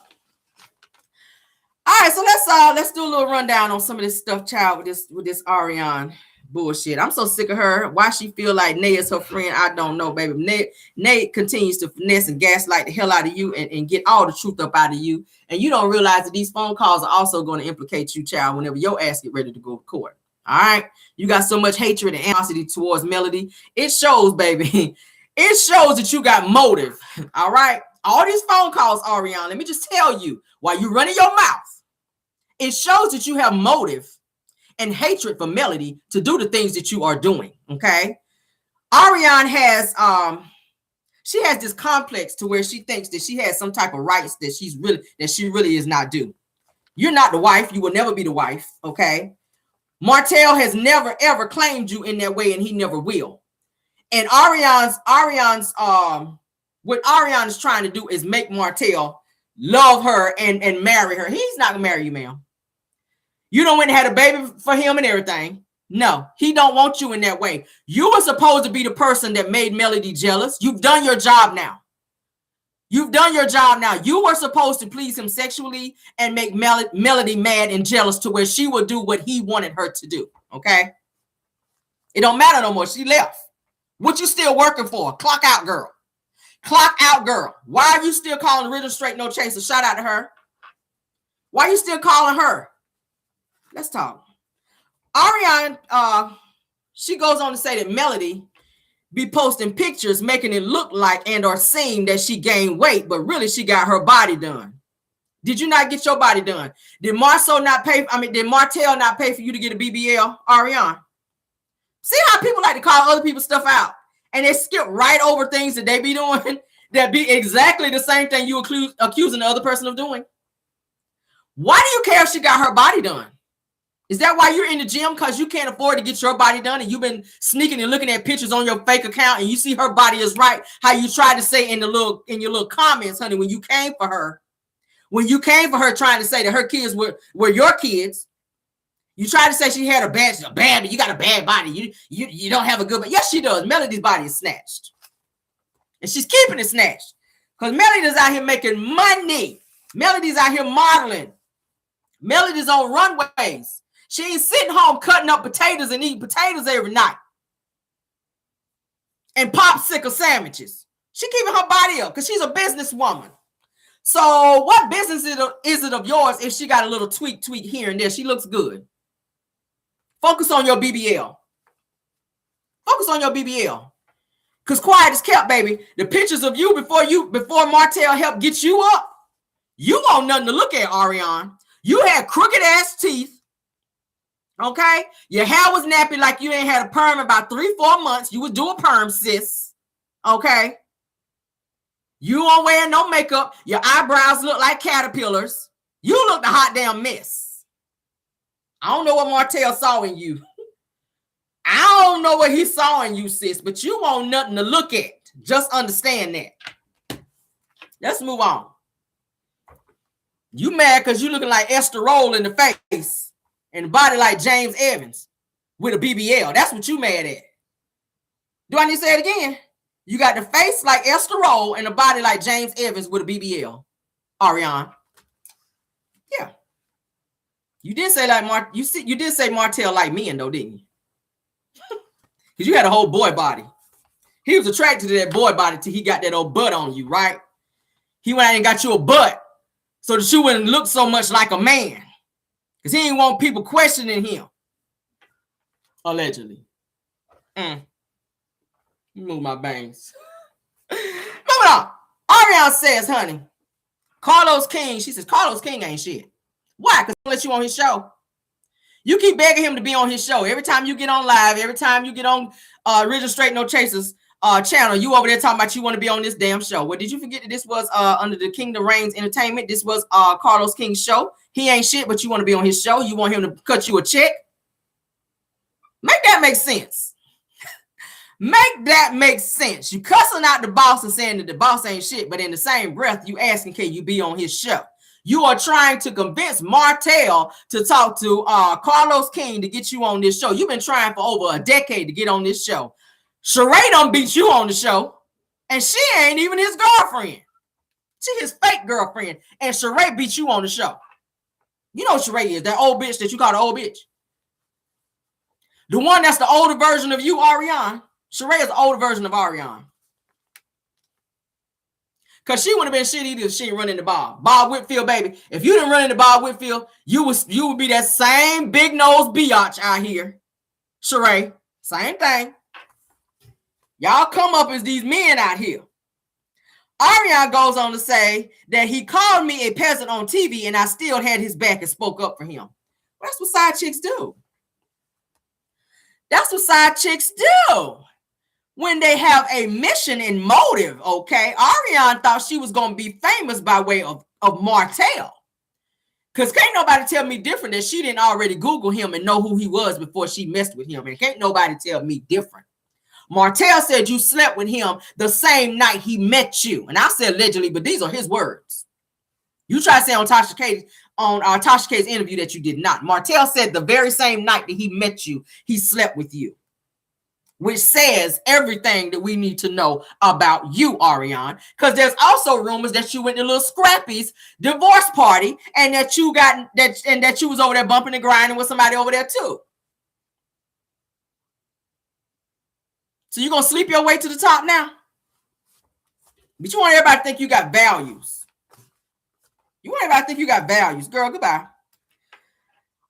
A: All right, so let's do a little rundown on some of this stuff, child, with this Ariana bullshit. I'm so sick of her. Why she feel like Nay is her friend, I don't know, baby. Nay continues to finesse and gaslight the hell out of you and get all the truth up out of you. And you don't realize that these phone calls are also going to implicate you, child, whenever your ass get ready to go to court. All right? You got so much hatred and animosity towards Melody. It shows, baby. It shows that you got motive. All right? All these phone calls, Ariana, let me just tell you, while you're running your mouth, it shows that you have motive and hatred for Melody to do the things that you are doing, okay? Ariana has, she has this complex to where she thinks that she has some type of rights that she really is not due. You're not the wife. You will never be the wife, okay? Martell has never, ever claimed you in that way, and he never will. And what Ariana is trying to do is make Martell love her and marry her. He's not gonna marry you, ma'am. You don't went and had a baby for him and everything. No, he don't want you in that way. You were supposed to be the person that made Melody jealous. You've done your job now. You've done your job now. You were supposed to please him sexually and make Melody mad and jealous to where she would do what he wanted her to do, okay? It don't matter no more. She left. What you still working for? Clock out, girl. Clock out, girl. Why are you still calling Rhythm Straight No Chaser? Shout out to her. Why are you still calling her? Let's talk. Ariana, she goes on to say that Melody be posting pictures making it look like and or seem that she gained weight, but really she got her body done. Did you not get your body done? Did Marsau not pay? Did Martell not pay for you to get a BBL, Ariana? See how people like to call other people's stuff out and they skip right over things that they be doing that be exactly the same thing you accusing the other person of doing. Why do you care if she got her body done? Is that why you're in the gym? Because you can't afford to get your body done and you've been sneaking and looking at pictures on your fake account and you see her body is right, how you tried to say in your little comments, honey, when you came for her. When you came for her trying to say that her kids were your kids, you tried to say she had a bad, you got a bad body. You don't have a good body. Yes, she does. Melody's body is snatched. And she's keeping it snatched. Because Melody's out here making money. Melody's out here modeling. Melody's on runways. She ain't sitting home cutting up potatoes and eating potatoes every night. And popsicle sandwiches. She keeping her body up because she's a businesswoman. So what business is it of yours if she got a little tweak here and there? She looks good. Focus on your BBL. Focus on your BBL. Because quiet is kept, baby. The pictures of you before Martell helped get you up, you want nothing to look at, Ariana. You had crooked ass teeth. Okay? Your hair was nappy like you ain't had a perm in about 3-4 months. You would do a perm, sis. Okay? You don't wear no makeup. Your eyebrows look like caterpillars. You look the hot damn mess. I don't know what Martell saw in you. I don't know what he saw in you, sis, but you want nothing to look at. Just understand that. Let's move on. You mad because you looking like Esther Roll in the face and the body like James Evans with a BBL. That's what you mad at. Do I need to say it again? You got the face like Esther Roll and the body like James Evans with a BBL. Ariana. Yeah. You did say like you did say Martell like men though, didn't you? Because you had a whole boy body. He was attracted to that boy body till he got that old butt on you, right? He went out and got you a butt so that you wouldn't look so much like a man. Because he didn't want people questioning him. Allegedly. Move my bangs. Moving on. Ariana says, honey, Carlos King. She says, Carlos King ain't shit. Why? Because he'll let you on his show. You keep begging him to be on his show. Every time you get on live, every time you get on Original Straight No Chasers channel, you over there talking about you want to be on this damn show. Well, did you forget that this was under the Kingdom Reigns Entertainment? This was Carlos King's show. He ain't shit, but you want to be on his show. You want him to cut you a check. Make that make sense. Make that make sense. You cussing out the boss and saying that the boss ain't shit, but in the same breath, you asking, can you be on his show? You are trying to convince Martell to talk to Carlos King to get you on this show. You've been trying for over a decade to get on this show. Sheree done beat you on the show, and she ain't even his girlfriend. She his fake girlfriend, and Sheree beat you on the show. You know what Sheree is, that old bitch that you call the old bitch. The one that's the older version of you, Ariana. Sheree is the older version of Ariana. Because she wouldn't have been shit either if she didn't run into Bob. Bob Whitfield, baby. If you didn't run into Bob Whitfield, you would be that same big nose biatch out here. Sheree, same thing. Y'all come up as these men out here. Ariana goes on to say that he called me a peasant on TV and I still had his back and spoke up for him. Well, that's what side chicks do. That's what side chicks do. When they have a mission and motive, okay? Ariana thought she was going to be famous by way of Martell. Because can't nobody tell me different that she didn't already Google him and know who he was before she messed with him. And can't nobody tell me different. Martell said you slept with him the same night he met you. And I said allegedly, but these are his words. You try to say on Tasha K's interview that you did not. Martell said the very same night that he met you, he slept with you. Which says everything that we need to know about you, Ariana. Because there's also rumors that you went to Little Scrappy's divorce party and that you that you was over there bumping and grinding with somebody over there too. So you're gonna sleep your way to the top now? But you want everybody to think you got values. You want everybody to think you got values. Girl, goodbye.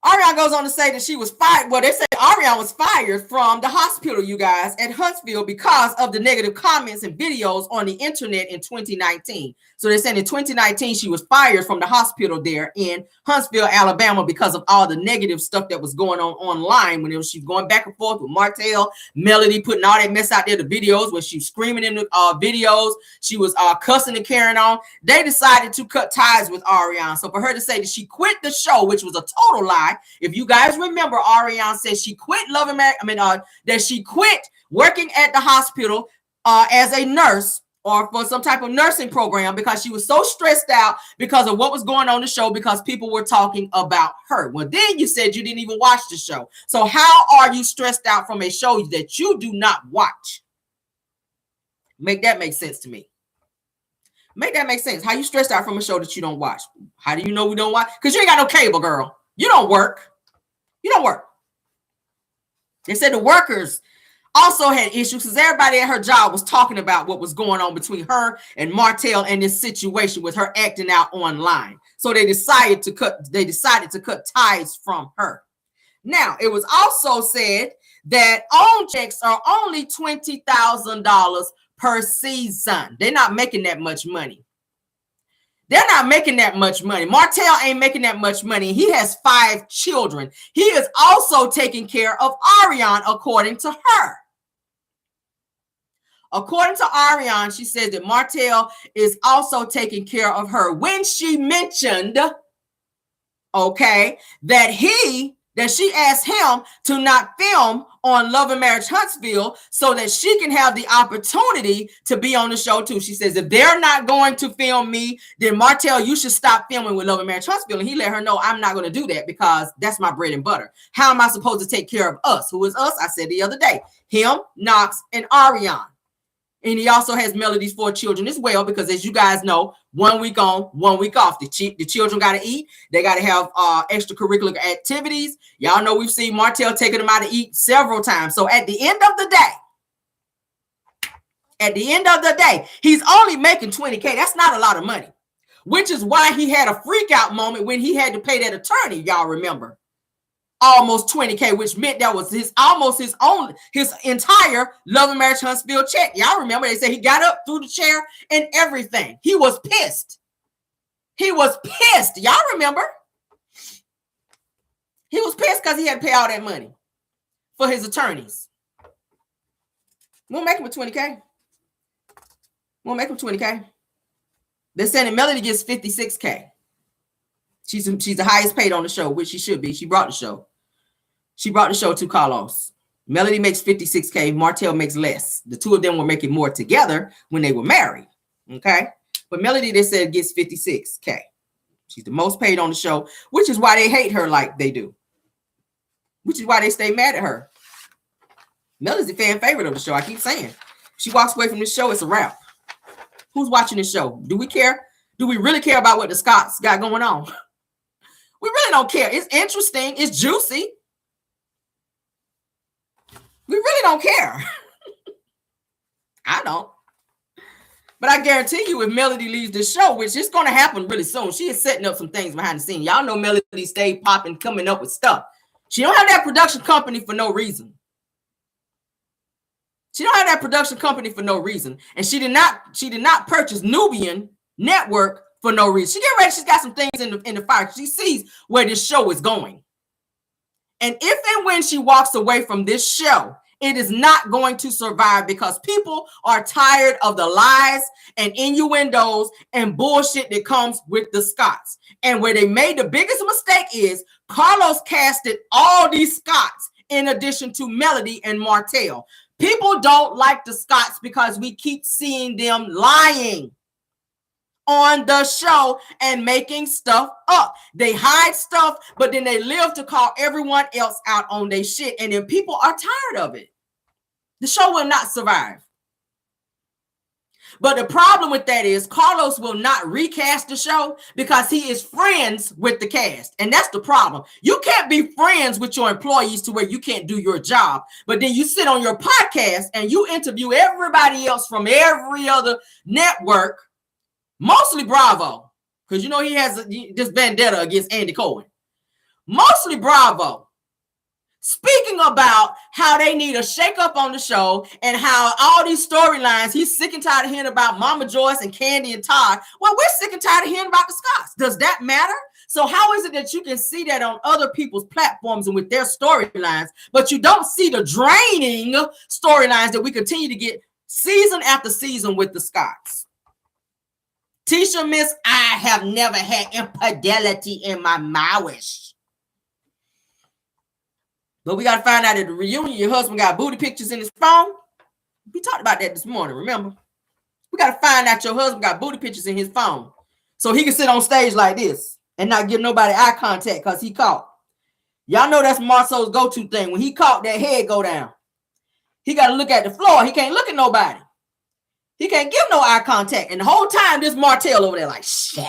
A: Ariana goes on to say that she was fired. Well, they say Ariana was fired from the hospital, you guys, at Huntsville because of the negative comments and videos on the internet in 2019. So they're saying in 2019, she was fired from the hospital there in Huntsville, Alabama, because of all the negative stuff that was going on online when she was going back and forth with Martell, Melody, putting all that mess out there, the videos where she was screaming in the videos. She was cussing and carrying on. They decided to cut ties with Ariana. So for her to say that she quit the show, which was a total lie. If you guys remember, Ariana said she quit that she quit working at the hospital as a nurse or for some type of nursing program because she was so stressed out because of what was going on the show because people were talking about her. Well, then you said you didn't even watch the show. So how are you stressed out from a show that you do not watch? Make that make sense to me. Make that make sense. How you stressed out from a show that you don't watch? How do you know we don't watch? Because you ain't got no cable, girl. You don't work. You don't work. They said the workers also had issues because everybody at her job was talking about what was going on between her and Martell and this situation with her acting out online. So they decided to cut ties from her. Now, it was also said that own checks are only $20,000 per season. They're not making that much money. They're not making that much money. Martell ain't making that much money. He has 5 children. He is also taking care of Ariana, according to her. According to Ariana, she says that Martell is also taking care of her. When she mentioned, okay, that she asked him to not film on Love and Marriage Huntsville so that she can have the opportunity to be on the show too. She says, if they're not going to film me, then Martell, you should stop filming with Love and Marriage Huntsville. And he let her know, I'm not going to do that because that's my bread and butter. How am I supposed to take care of us? Who is us? I said the other day, him, Knox, and Ariana. And he also has Melody's 4 children as well, because as you guys know, 1 week on, 1 week off. The children got to eat. They got to have extracurricular activities. Y'all know we've seen Martell taking them out to eat several times. So at the end of the day, he's only making $20K. That's not a lot of money, which is why he had a freak out moment when he had to pay that attorney. Y'all remember? Almost $20K, which meant that was his entire Love and Marriage Huntsville check. Y'all remember they said he got up through the chair and everything. He was pissed. He was pissed. Y'all remember? He was pissed because he had to pay all that money for his attorneys. We'll make him a $20K. We'll make him $20K. They're saying that Melody gets $56K. She's the highest paid on the show, which she should be. She brought the show. She brought the show to Carlos. Melody makes $56K. Martell makes less. The two of them were making more together when they were married. Okay. But Melody, they said, gets $56K. She's the most paid on the show, which is why they hate her like they do. Which is why they stay mad at her. Melody's the fan favorite of the show. I keep saying. She walks away from the show, it's a wrap. Who's watching this show? Do we care? Do we really care about what the Scotts got going on? We really don't care. It's interesting. It's juicy. We really don't care. I don't. But I guarantee you, if Melody leaves the show, which is going to happen really soon, she is setting up some things behind the scenes. Y'all know Melody stay popping, coming up with stuff. She don't have that production company for no reason. She don't have that production company for no reason. And she did not purchase Nubian Network for no reason. She get ready. She's got some things in the fire. She sees where this show is going. And if and when she walks away from this show, it is not going to survive because people are tired of the lies and innuendos and bullshit that comes with the Scotts. And where they made the biggest mistake is Carlos casted all these Scotts in addition to Melody and Martell. People don't like the Scotts because we keep seeing them lying on the show and making stuff up. They hide stuff, but then they live to call everyone else out on their shit. And then people are tired of it. The show will not survive. But the problem with that is Carlos will not recast the show because he is friends with the cast. And that's the problem. You can't be friends with your employees to where you can't do your job. But then you sit on your podcast and you interview everybody else from every other network, mostly Bravo, because you know he has this vendetta against Andy Cohen. mostly Bravo, speaking about how they need a shake-up on the show and how all these storylines, he's sick and tired of hearing about Mama Joyce and Candy and Todd. Well, we're sick and tired of hearing about the Scotts. Does that matter? So how is it that you can see that on other people's platforms and with their storylines, but you don't see the draining storylines that we continue to get season after season with the Scotts? Tisha, miss, I have never had infidelity in my marriage. But we got to find out at the reunion, your husband got booty pictures in his phone. We talked about that this morning, remember? We got to find out your husband got booty pictures in his phone so he can sit on stage like this and not give nobody eye contact because he caught. Y'all know that's Marsau's go-to thing. When he caught, that head go down. He got to look at the floor. He can't look at nobody. He can't give no eye contact. And the whole time, this Martell over there like, shit.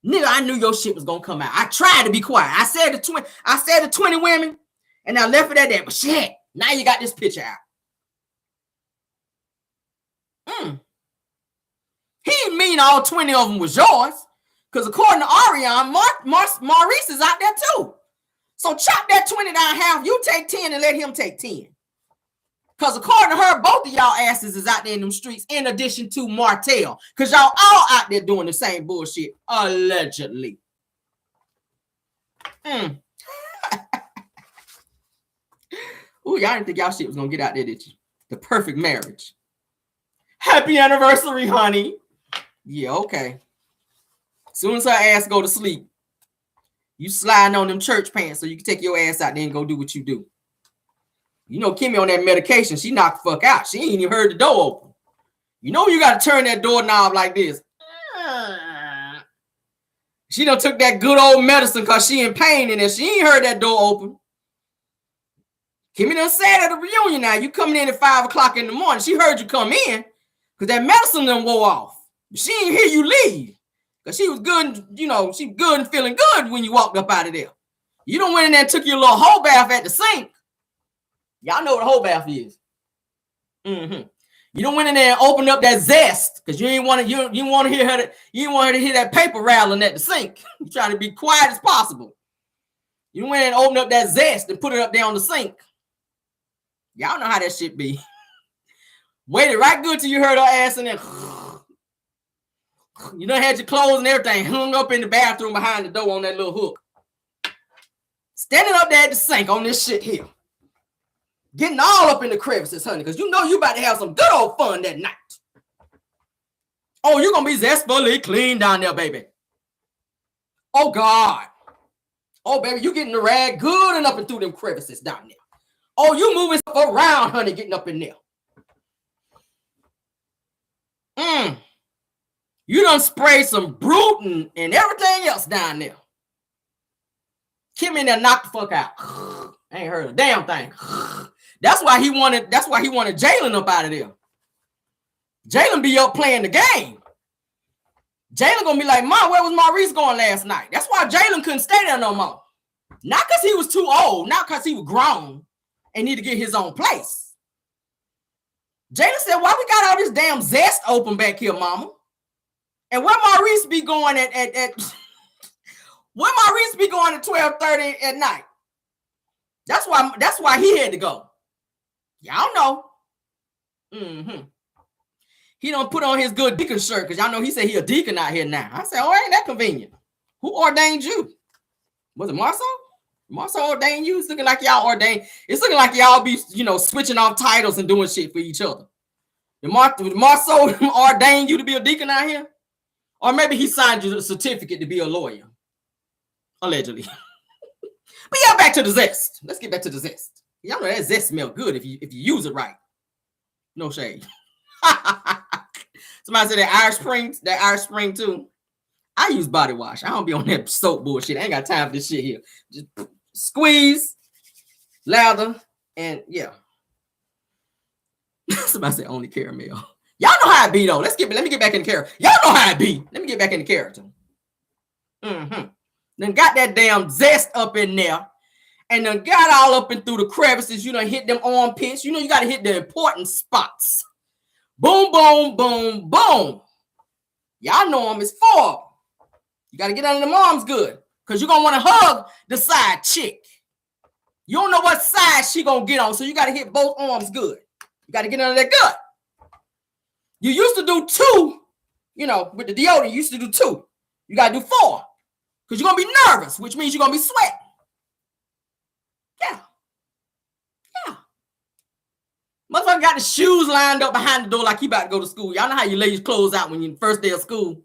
A: Nigga, I knew your shit was gonna come out. I tried to be quiet. I said the 20 women, and I left it at that. But shit, now you got this picture out. He didn't mean all 20 of them was yours. Because according to Ariana, Maurice is out there too. So chop that 20 down half. You take 10 and let him take 10. Because according to her, both of y'all asses is out there in them streets in addition to Martell. Because y'all all out there doing the same bullshit. Allegedly. Ooh, y'all didn't think y'all shit was going to get out there, did you? The perfect marriage. Happy anniversary, honey. Yeah, okay. As soon as her ass go to sleep, you sliding on them church pants so you can take your ass out there and go do what you do. You know, Kimmy on that medication, she knocked the fuck out. She ain't even heard the door open. You know you got to turn that doorknob like this. She done took that good old medicine because she in pain in there. She ain't heard that door open. Kimmy done said at the reunion now, you coming in at 5 o'clock in the morning. She heard you come in because that medicine done wore off. She ain't hear you leave because she was good, you know, she good and feeling good when you walked up out of there. You done went in there and took your little whole bath at the sink. Y'all know what a whole bath is. You don't went in there and opened up that zest because you didn't want to hear her. You didn't want her to hear that paper rattling at the sink. You trying to be quiet as possible. You went in and opened up that zest and put it up there on the sink. Y'all know how that shit be. Waited right good till you heard her ass in there. You done had your clothes and everything hung up in the bathroom behind the door on that little hook. Standing up there at the sink on this shit here. Getting all up in the crevices, honey, because you know you about to have some good old fun that night. Oh, you're going to be zestfully clean down there, baby. Oh, God. Oh, baby, you getting the rag good and up and through them crevices down there. Oh, you moving stuff around, honey, getting up in there. You done sprayed some Bruton and everything else down there. Kim in there knocked the fuck out. I ain't heard a damn thing. That's why he wanted Jalen up out of there. Jalen be up playing the game. Jalen gonna be like, Mom, where was Maurice going last night? That's why Jalen couldn't stay there no more. Not because he was too old, not because he was grown and need to get his own place. Jalen said, why we got all this damn zest open back here, Mama? And where Maurice be going at where Maurice be going at 12:30 at night? That's why he had to go. Y'all know. He don't put on his good deacon shirt because y'all know he said he a deacon out here now. I said, oh, ain't that convenient? Who ordained you? Was it Marsau? Marsau ordained you? It's looking like y'all ordained. It's looking like y'all be, you know, switching off titles and doing shit for each other. Did Marsau ordain you to be a deacon out here? Or maybe he signed you a certificate to be a lawyer. Allegedly. But yeah, back to the zest. Let's get back to the zest. Y'all know that zest smell good if you use it right. No shade. Somebody said that Irish Spring too. I use body wash. I don't be on that soap bullshit. I ain't got time for this shit here. Just squeeze, lather, and yeah. Somebody said only caramel. Y'all know how it be though. Let me get back in the character. Y'all know how it be. Let me get back in the character. Then got that damn zest up in there. And then got all up and through the crevices. You done hit them armpits. You know you got to hit the important spots. Boom, boom, boom, boom. Y'all know them. It's 4. You got to get under them arms good. Because you're going to want to hug the side chick. You don't know what side she going to get on, so you got to hit both arms good. You got to get under that gut. You used to do 2, you know, with the deodorant, you used to do 2. You got to do 4. Because you're going to be nervous, which means you're going to be sweating. Yeah. Motherfucker got the shoes lined up behind the door like he about to go to school. Y'all know how you lay your clothes out when you're the first day of school.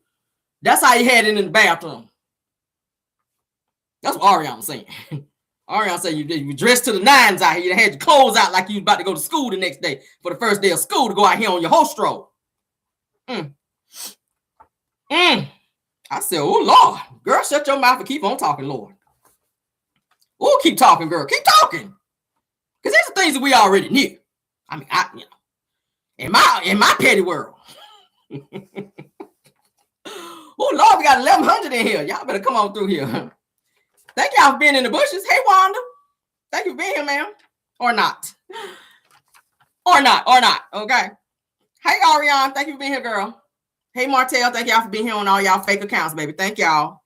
A: That's how you had it in the bathroom. That's what Ariana was saying. Ariana said you dressed to the nines out here. You had your clothes out like you about to go to school the next day for the first day of school to go out here on your whole stroll. I said, oh, Lord. Girl, shut your mouth and keep on talking, Lord. Oh, keep talking, girl. Keep talking. Because these are things that we already knew. I mean, in my petty world. Oh, Lord, we got 1,100 in here. Y'all better come on through here. Thank y'all for being in the bushes. Hey, Wanda. Thank you for being here, ma'am. Or not. Okay. Hey, Ariana. Thank you for being here, girl. Hey, Martell. Thank y'all for being here on all y'all fake accounts, baby. Thank y'all.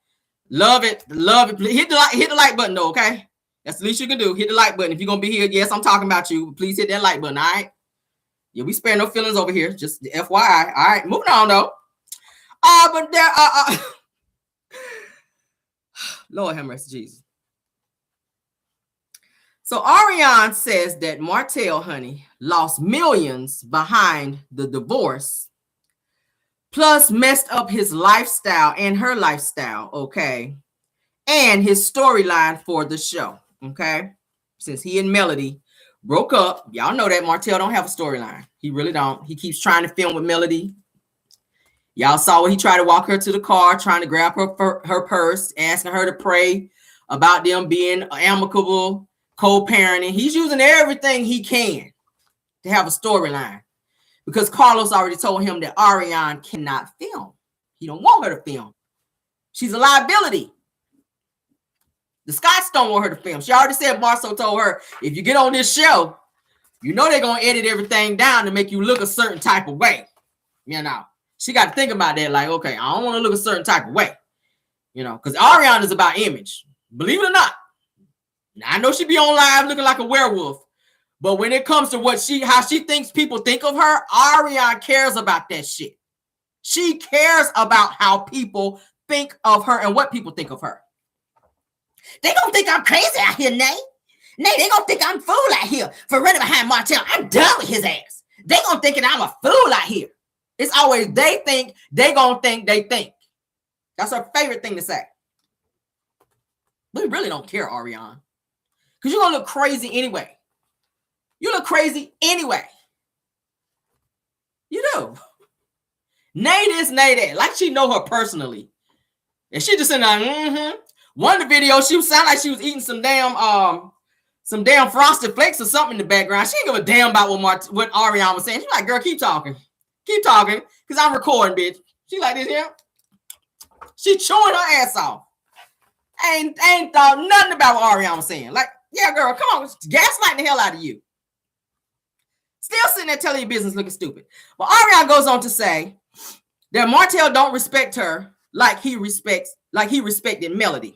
A: Love it. Hit the like button, though, okay? That's the least you can do. Hit the like button. If you're going to be here, yes, I'm talking about you. Please hit that like button, all right? You'll be sparing no feelings over here. Just FYI. All right, moving on, though. But there Lord have mercy, Jesus. So Ariana says that Martell, honey, lost millions behind the divorce, plus messed up his lifestyle and her lifestyle, okay? And his storyline for the show, okay? Since he and Melody broke up, y'all know that Martell don't have a storyline. He really don't. He keeps trying to film with Melody. Y'all saw when he tried to walk her to the car, trying to grab her purse, asking her to pray about them being amicable, co-parenting. He's using everything he can to have a storyline because Carlos already told him that Ariana cannot film. He don't want her to film. She's a liability. The Scotts don't want her to film. She already said Marsau told her, if you get on this show, you know they're going to edit everything down to make you look a certain type of way. You know, she got to think about that. Like, okay, I don't want to look a certain type of way. You know, because Ariana is about image. Believe it or not. Now, I know she be on live looking like a werewolf. But when it comes to how she thinks people think of her, Ariana cares about that shit. She cares about how people think of her and what people think of her. They gonna think I'm crazy out here, Nay. They gonna think I'm a fool out here for running behind Martell. I'm done with his ass. They gonna think I'm a fool out here. It's always they think, they gonna think, they think. That's her favorite thing to say. We really don't care, Ariana. Because you're gonna look crazy anyway. You look crazy anyway. You do. Nay this, nay that. Like she know her personally. And she just in there, One of the videos, she sounded like she was eating some damn Frosted Flakes or something in the background. She didn't give a damn about what Ariana was saying. She's like, girl, keep talking. Keep talking. Because I'm recording, bitch. She like this here. She chewing her ass off. Ain't thought nothing about what Ariana was saying. Like, yeah, girl, come on. Gaslighting the hell out of you. Still sitting there telling your business looking stupid. But Ariana goes on to say that Martell don't respect her like he respected Melody.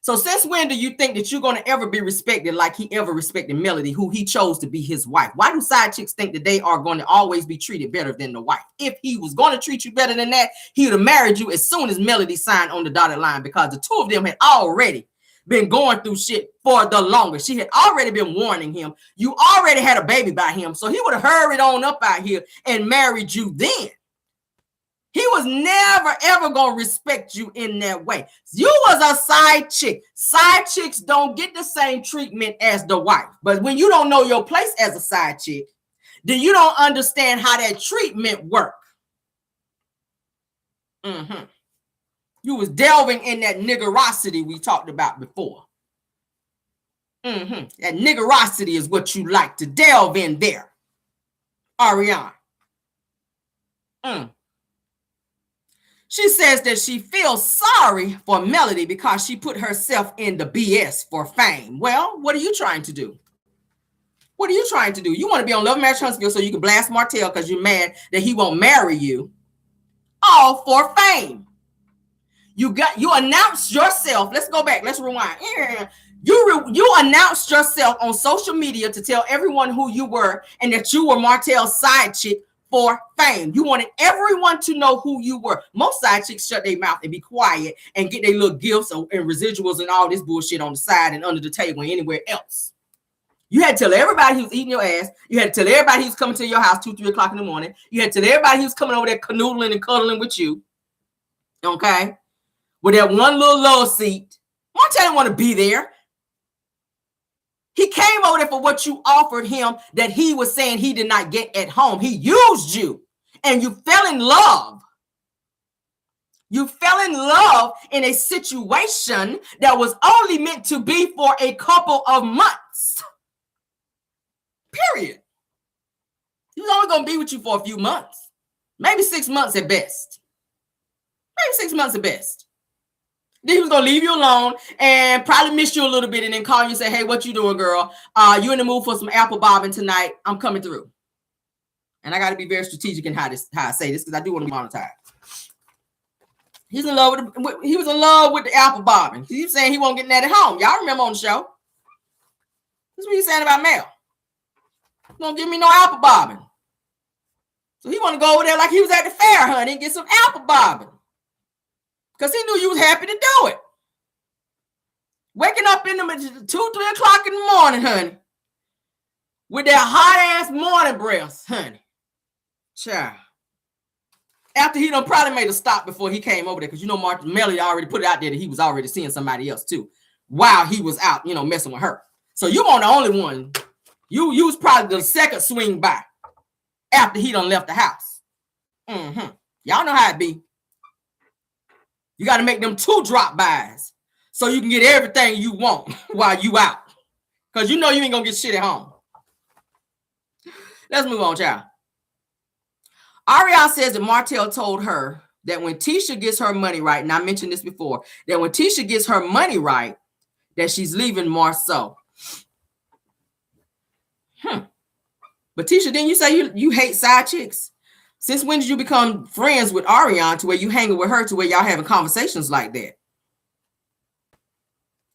A: So since when do you think that you're going to ever be respected like he ever respected Melody, who he chose to be his wife? Why do side chicks think that they are going to always be treated better than the wife? If he was going to treat you better than that, he would have married you as soon as Melody signed on the dotted line, because the two of them had already been going through shit for the longest. She had already been warning him. You already had a baby by him. So he would have hurried on up out here and married you then. He was never, ever going to respect you in that way. You was a side chick. Side chicks don't get the same treatment as the wife. But when you don't know your place as a side chick, then you don't understand how that treatment works. You was delving in that niggerosity we talked about before. That niggerosity is what you like to delve in there, Ariana. She says that she feels sorry for Melody because she put herself in the BS for fame. Well, what are you trying to do? What are you trying to do? You want to be on Love Marriage Huntsville so you can blast Martell because you're mad that he won't marry you, all for fame. You announced yourself. Let's go back. Let's rewind. You announced yourself on social media to tell everyone who you were and that you were Martell's side chick for fame. You wanted everyone to know who you were. Most side chicks shut their mouth and be quiet and get their little gifts and residuals and all this bullshit on the side and under the table and anywhere else. You had to tell everybody who was eating your ass. You had to tell everybody who was coming to your house 2, 3 o'clock in the morning. You had to tell everybody who was coming over there canoodling and cuddling with you. Okay? With that one little love seat. Martell didn't want to be there. He came over there for what you offered him that he was saying he did not get at home. He used you and you fell in love. You fell in love in a situation that was only meant to be for a couple of months. Period. He was only going to be with you for a few months. Maybe 6 months at best. Maybe 6 months at best. Then he was going to leave you alone and probably miss you a little bit and then call you and say, hey, what you doing, girl? You in the mood for some apple bobbing tonight? I'm coming through. And I got to be very strategic in how I say this because I do want to monetize. He was in love with the apple bobbing. He was saying he won't get that at home. Y'all remember on the show. That's what he's saying about Mel. He won't give me no apple bobbing. So he want to go over there like he was at the fair, honey, and get some apple bobbing. Because he knew you was happy to do it. Waking up in the 2, 3 o'clock in the morning, honey. With that hot-ass morning breath, honey. Child. After he done probably made a stop before he came over there. Because you know Melody already put it out there that he was already seeing somebody else too. While he was out, messing with her. So you weren't the only one. You was probably the second swing by. After he done left the house. Y'all know how it be. You got to make them 2 drop-bys so you can get everything you want while you out. Because you know you ain't going to get shit at home. Let's move on, child. Ariana says that Martell told her that when Tisha gets her money right, and I mentioned this before, that when Tisha gets her money right, that she's leaving Marsau. But Tisha, didn't you say you hate side chicks? Since when did you become friends with Ariana to where you hanging with her to where y'all having conversations like that?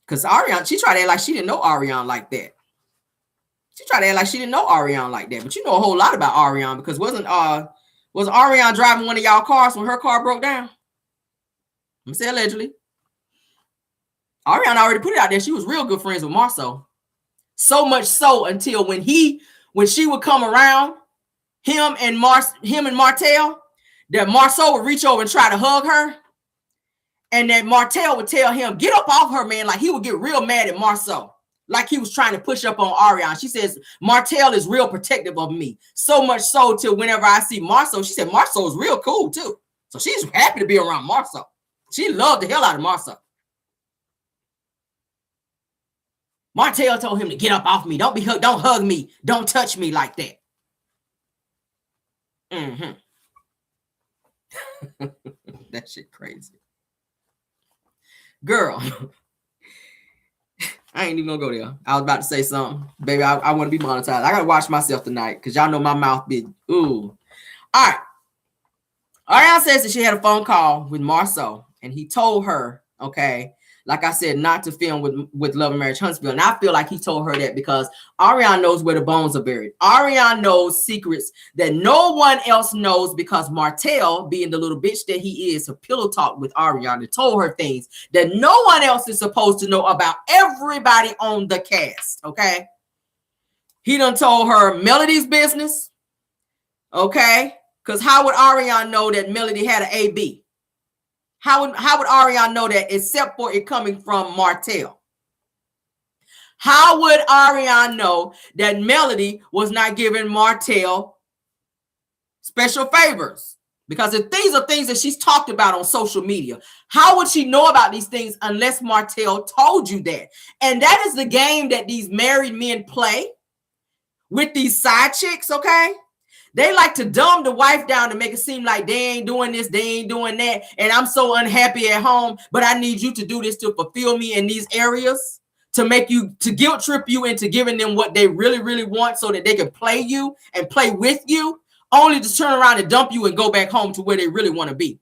A: Because Ariana, she tried to act like she didn't know Ariana like that. But you know a whole lot about Ariana because was Ariana driving one of y'all cars when her car broke down? I'm gonna say allegedly. Ariana already put it out there. She was real good friends with Marsau. So much so until when she would come around, him and Martell, that Marsau would reach over and try to hug her. And that Martell would tell him, get up off her, man. Like he would get real mad at Marsau. Like he was trying to push up on Ariana. She says, Martell is real protective of me. So much so till whenever I see Marsau, she said Marsau is real cool too. So she's happy to be around Marsau. She loved the hell out of Marsau. Martell told him to get up off me. Don't hug me. Don't touch me like that. That shit crazy. Girl. I ain't even gonna go there. I was about to say something. Baby, I want to be monetized. I gotta watch myself tonight because y'all know my mouth big. Ooh. All right. Ariana says that she had a phone call with Marsau and he told her, okay, like I said, not to film with Love and Marriage Huntsville. And I feel like he told her that because Ariana knows where the bones are buried. Ariana knows secrets that no one else knows because Martell, being the little bitch that he is, pillow talk with Ariana, told her things that no one else is supposed to know about everybody on the cast, okay? He done told her Melody's business, okay? Because how would Ariana know that Melody had an AB? How would Ariana know that except for it coming from Martell? How would Ariana know that Melody was not giving Martell special favors? Because if these are things that she's talked about on social media, how would she know about these things unless Martell told you that? And that is the game that these married men play with these side chicks, okay? They like to dumb the wife down to make it seem like they ain't doing this, they ain't doing that, and I'm so unhappy at home, but I need you to do this to fulfill me in these areas, to guilt trip you into giving them what they really, really want so that they can play you and play with you, only to turn around and dump you and go back home to where they really want to be.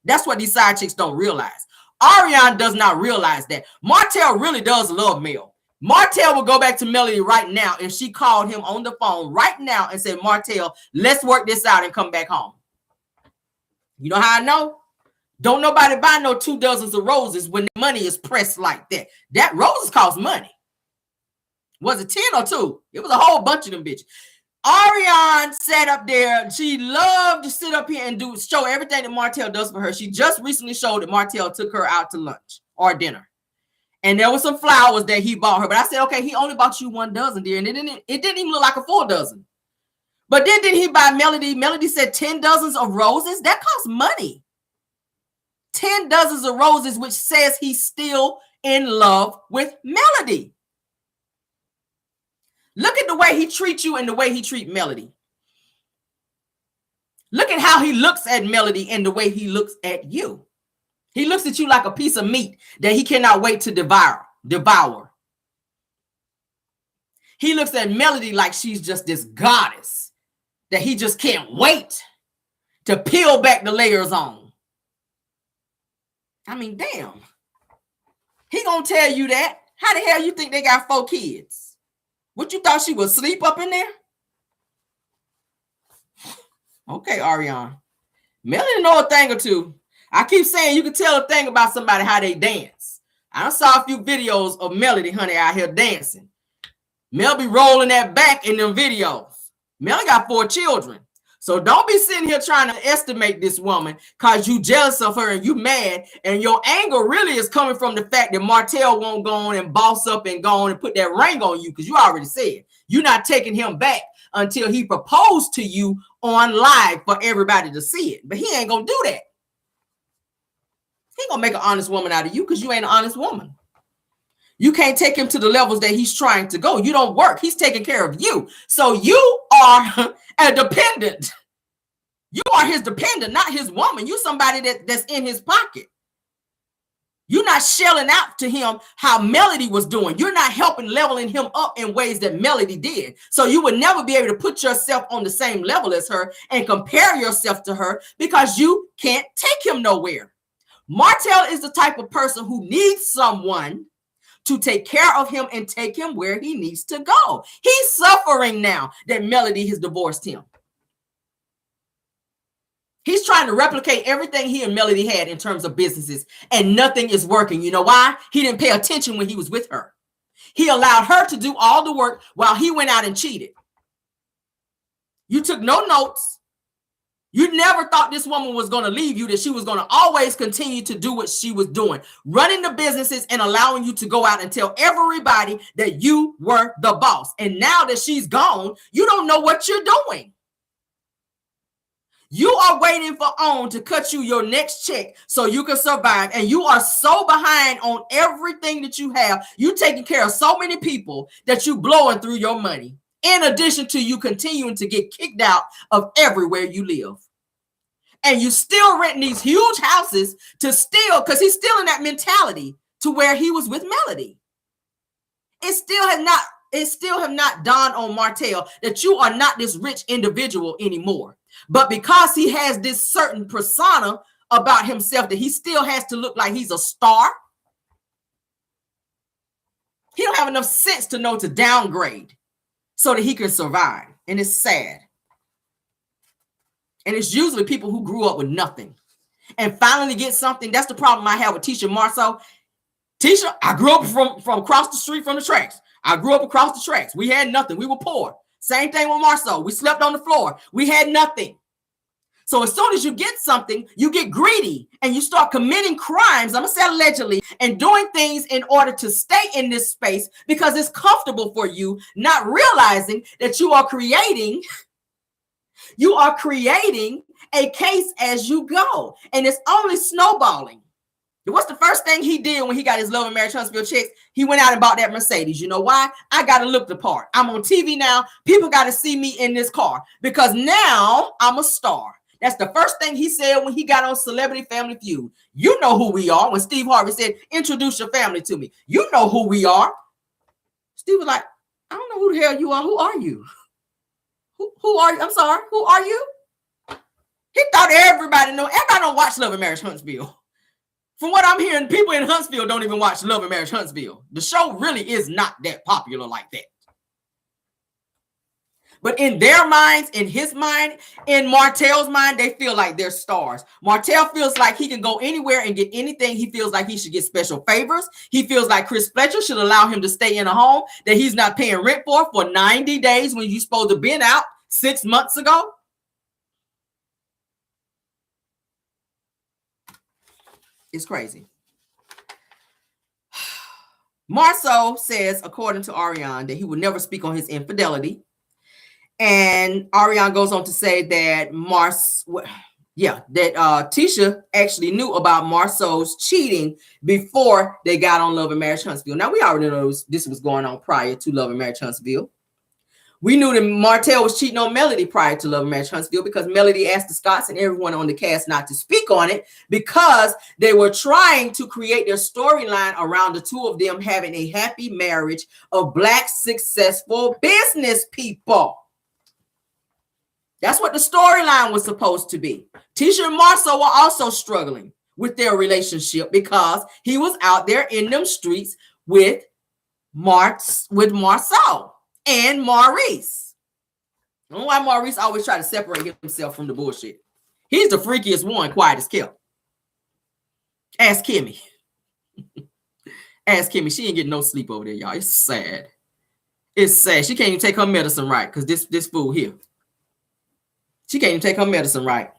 A: That's what these side chicks don't realize. Ariana does not realize that. Martell really does love Mel. Martell will go back to Melody right now if she called him on the phone right now and said, Martell, let's work this out and come back home. You know how I know? Don't nobody buy no 2 dozens of roses when the money is pressed like that. That roses cost money. Was it 10 or 2? It was a whole bunch of them bitches. Ariana sat up there. She loved to sit up here and show everything that Martell does for her. She just recently showed that Martell took her out to lunch or dinner. And there was some flowers that he bought her. But I said, okay, he only bought you 1 dozen, dear. And it didn't even look like a full dozen. But then did he buy Melody? Melody said 10 dozens of roses. That costs money. 10 dozens of roses, which says he's still in love with Melody. Look at the way he treats you and the way he treats Melody. Look at how he looks at Melody and the way he looks at you. He looks at you like a piece of meat that he cannot wait to devour. He looks at Melody like she's just this goddess that he just can't wait to peel back the layers on. I mean, damn. He gonna tell you that. How the hell you think they got 4 kids? What, you thought she would sleep up in there? Okay, Ariana. Melody know a thing or two. I keep saying you can tell a thing about somebody how they dance. I saw a few videos of Melody, honey, out here dancing. Mel be rolling that back in them videos. Mel got 4 children. So don't be sitting here trying to estimate this woman because you jealous of her and you mad. And your anger really is coming from the fact that Martell won't go on and boss up and go on and put that ring on you because you already said you're not taking him back until he proposed to you on live for everybody to see it. But he ain't going to do that. He ain't going to make an honest woman out of you because you ain't an honest woman. You can't take him to the levels that he's trying to go. You don't work. He's taking care of you. So you are a dependent. You are his dependent, not his woman. You somebody that's in his pocket. You're not shelling out to him how Melody was doing. You're not helping leveling him up in ways that Melody did. So you would never be able to put yourself on the same level as her and compare yourself to her because you can't take him nowhere. Martell is the type of person who needs someone to take care of him and take him where he needs to go. He's suffering now that Melody has divorced him. He's trying to replicate everything he and Melody had in terms of businesses, and nothing is working. You know why? He didn't pay attention when he was with her. He allowed her to do all the work while he went out and cheated. You took no notes. You never thought this woman was going to leave you, that she was going to always continue to do what she was doing, running the businesses and allowing you to go out and tell everybody that you were the boss. And now that she's gone, you don't know what you're doing. You are waiting for OWN to cut you your next check so you can survive. And you are so behind on everything that you have. You taking care of so many people that you blowing through your money. In addition to you continuing to get kicked out of everywhere you live. And you still renting these huge houses to still, because he's still in that mentality to where he was with Melody. It still have not dawned on Martell that you are not this rich individual anymore. But because he has this certain persona about himself that he still has to look like he's a star, he don't have enough sense to know to downgrade so that he can survive. And it's sad. And it's usually people who grew up with nothing and finally get something. That's the problem I have with Tisha and Marsau. Tisha, I grew up from across the street from the tracks. I grew up across the tracks. We had nothing. We were poor. Same thing with Marsau. We slept on the floor. We had nothing. So as soon as you get something, you get greedy and you start committing crimes, I'm going to say allegedly, and doing things in order to stay in this space because it's comfortable for you, not realizing that you are creating a case as you go. And it's only snowballing. What's the first thing he did when he got his love and marriage Huntsville checks? He went out and bought that Mercedes. You know why? I got to look the part. I'm on TV now. People got to see me in this car because now I'm a star. That's the first thing he said when he got on Celebrity Family Feud. You know who we are. When Steve Harvey said, introduce your family to me. You know who we are. Steve was like, I don't know who the hell you are. Who are you? Who are you? I'm sorry. Who are you? He thought everybody knew. Everybody don't watch Love and Marriage Huntsville. From what I'm hearing, people in Huntsville don't even watch Love and Marriage Huntsville. The show really is not that popular like that. But in their minds, in his mind, in Martell's mind, they feel like they're stars. Martell feels like he can go anywhere and get anything. He feels like he should get special favors. He feels like Chris Fletcher should allow him to stay in a home that he's not paying rent for 90 days when you're supposed to have been out 6 months ago. It's crazy. Marsau says, according to Ariana, that he would never speak on his infidelity. And Ariana goes on to say that Tisha actually knew about Marsau's cheating before they got on Love and Marriage Huntsville. Now, we already know this was going on prior to Love and Marriage Huntsville. We knew that Martell was cheating on Melody prior to Love and Marriage Huntsville because Melody asked the Scotts and everyone on the cast not to speak on it because they were trying to create their storyline around the two of them having a happy marriage of Black successful business people. That's what the storyline was supposed to be. Tisha and Marsau were also struggling with their relationship because he was out there in them streets with Marsau and Maurice. I don't know why Maurice always try to separate himself from the bullshit. He's the freakiest one, quiet as kept. Ask Kimmy. Ask Kimmy. She ain't getting no sleep over there, y'all. It's sad. It's sad. She can't even take her medicine right because this fool here. She can't even take her medicine right.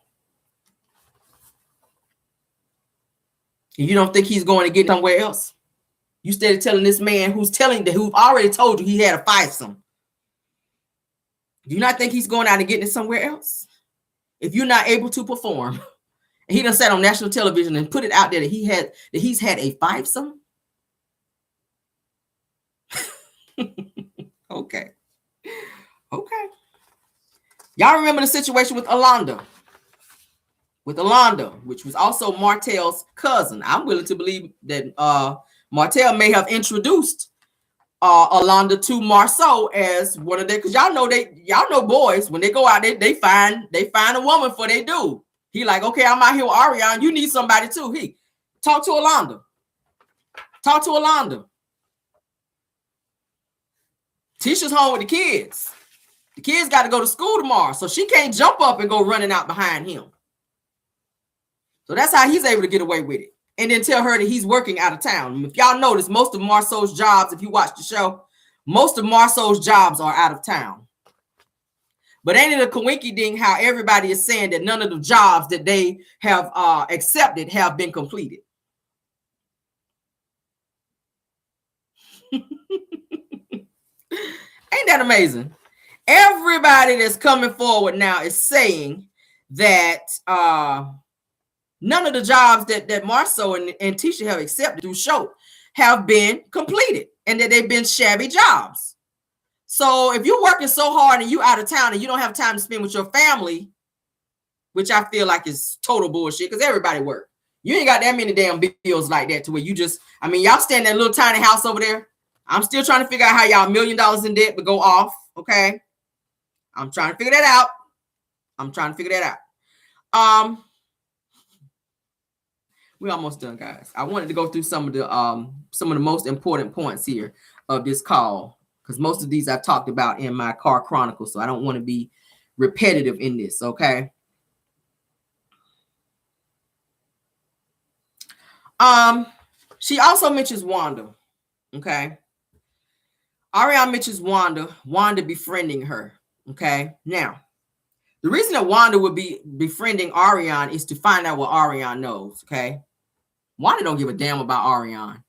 A: And you don't think he's going to get somewhere else? You started telling this man who already told you he had a fivesome. Do you not think he's going out and getting it somewhere else? If you're not able to perform, and he done sat on national television and put it out there that he's had a fivesome. Okay. Y'all remember the situation with Alonda? Which was also Martell's cousin. I'm willing to believe that Martell may have introduced Alonda to Marsau as one of their, because y'all know boys, when they go out, they find a woman for they dude. He like, okay, I'm out here with Ariana. You need somebody too. He talk to Alonda. Tisha's home with the kids. The kids got to go to school tomorrow, so she can't jump up and go running out behind him. So that's how he's able to get away with it. And then tell her that he's working out of town. If y'all notice, most of Marsau's jobs, if you watch the show, most of Marsau's jobs are out of town. But ain't it a coinky ding how everybody is saying that none of the jobs that they have accepted have been completed? Ain't that amazing? Everybody that's coming forward now is saying that none of the jobs that Marsau and Tisha have accepted through show have been completed and that they've been shabby jobs. So if you're working so hard and you out of town and you don't have time to spend with your family, which I feel like is total bullshit because everybody work. You ain't got that many damn bills like that to where you just, y'all stay in that little tiny house over there. I'm still trying to figure out how y'all $1 million in debt but go off. Okay. I'm trying to figure that out. We're almost done, guys. I wanted to go through some of the most important points here of this call because most of these I've talked about in my car chronicle, so I don't want to be repetitive in this. Okay. She also mentions Wanda. Okay. Ariana mentions Wanda befriending her. Okay. Now, the reason that Wanda would be befriending Ariana is to find out what Ariana knows. Okay. Wanda don't give a damn about Ariana.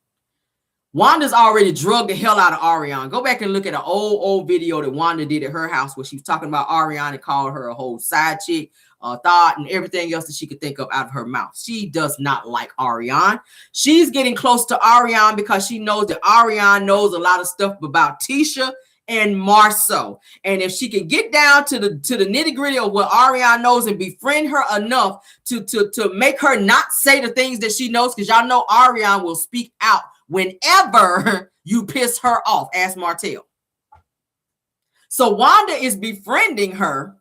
A: Wanda's already drugged the hell out of Ariana. Go back and look at an old video that Wanda did at her house where she was talking about Ariana and called her a whole side chick, thought, and everything else that she could think of out of her mouth. She does not like Ariana. She's getting close to Ariana because she knows that Ariana knows a lot of stuff about Tisha and Marsau. And if she can get down to the nitty-gritty of what Ariana knows and befriend her enough to make her not say the things that she knows, because y'all know Ariana will speak out whenever you piss her off. Ask Martell. So Wanda is befriending her.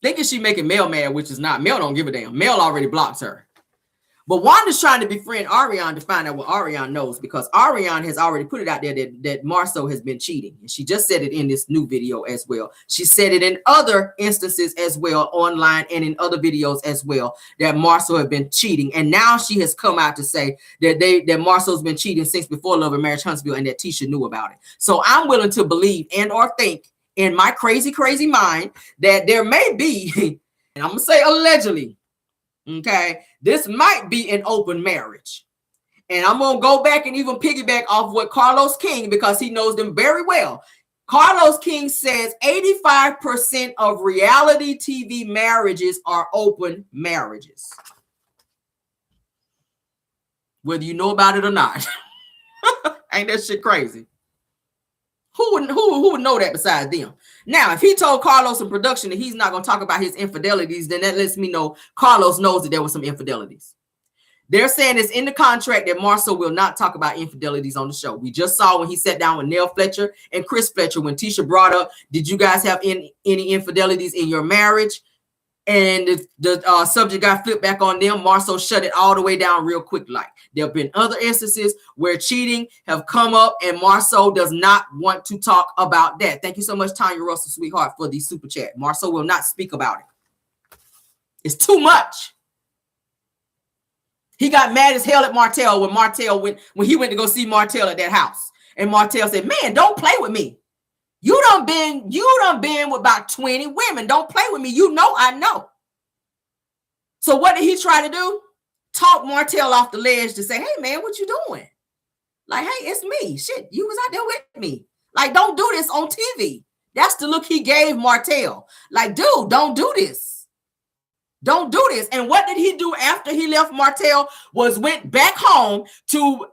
A: thinking she making Mel mad, which is not. Mel don't give a damn. Mel already blocked her. But Wanda's trying to befriend Ariana to find out what Ariana knows, because Ariana has already put it out there that Marsau has been cheating. And she just said it in this new video as well. She said it in other instances as well, online and in other videos as well, that Marsau have been cheating. And now she has come out to say that Marsau's been cheating since before Love and Marriage Huntsville, and that Tisha knew about it. So I'm willing to believe and or think in my crazy mind that there may be, and I'm going to say allegedly, okay, this might be an open marriage. And I'm going to go back and even piggyback off what Carlos King, because he knows them very well. Carlos King says 85% of reality TV marriages are open marriages. Whether you know about it or not. Ain't that shit crazy? Who would know that besides them? Now, if he told Carlos in production that he's not going to talk about his infidelities, then that lets me know Carlos knows that there were some infidelities. They're saying it's in the contract that Marsau will not talk about infidelities on the show. We just saw when he sat down with Nell Fletcher and Chris Fletcher, when Tisha brought up, did you guys have any infidelities in your marriage? And the subject got flipped back on them. Marsau shut it all the way down real quick. Like, there have been other instances where cheating have come up, and Marsau does not want to talk about that. Thank you so much, Tanya Russell, sweetheart, for the super chat. Marsau will not speak about it. It's too much. He got mad as hell at Martell when he went to go see Martell at that house. And Martell said, man, don't play with me. You done been with about 20 women. Don't play with me. You know I know. So what did he try to do? Talk Martell off the ledge to say, hey, man, what you doing? Like, hey, it's me. Shit, you was out there with me. Like, don't do this on TV. That's the look he gave Martell. Like, dude, don't do this. Don't do this. And what did he do after he left Martell was went back home to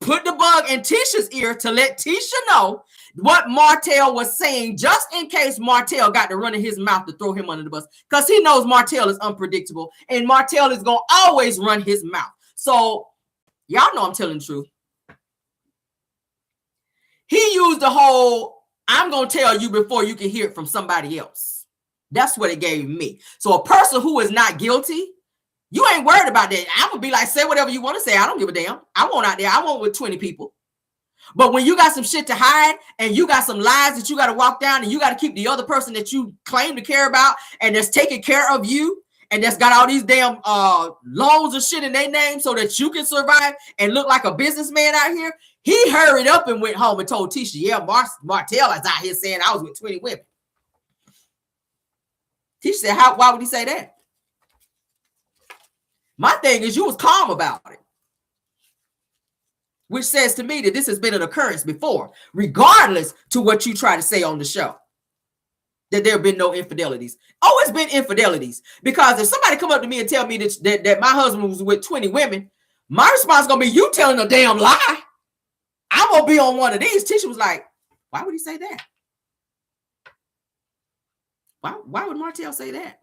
A: put the bug in Tisha's ear to let Tisha know what Martell was saying, just in case Martell got to run in his mouth to throw him under the bus, because he knows Martell is unpredictable and Martell is going to always run his mouth. So y'all know I'm telling the truth. He used the whole, I'm going to tell you before you can hear it from somebody else. That's what it gave me. So a person who is not guilty, you ain't worried about that. I'm going to be like, say whatever you want to say. I don't give a damn. I won't out there. I won't with 20 people. But when you got some shit to hide and you got some lies that you got to walk down and you got to keep the other person that you claim to care about and that's taking care of you and that's got all these damn loans and shit in their name so that you can survive and look like a businessman out here, he hurried up and went home and told Tisha, yeah, Martell is out here saying I was with 20 women. Tisha said, why would he say that? My thing is you was calm about it. Which says to me that this has been an occurrence before, regardless to what you try to say on the show, that there have been no infidelities. Oh, it's been infidelities. Because if somebody come up to me and tell me that my husband was with 20 women, my response is going to be, you telling a damn lie. I'm going to be on one of these. Tisha was like, why would he say that? Why would Martell say that?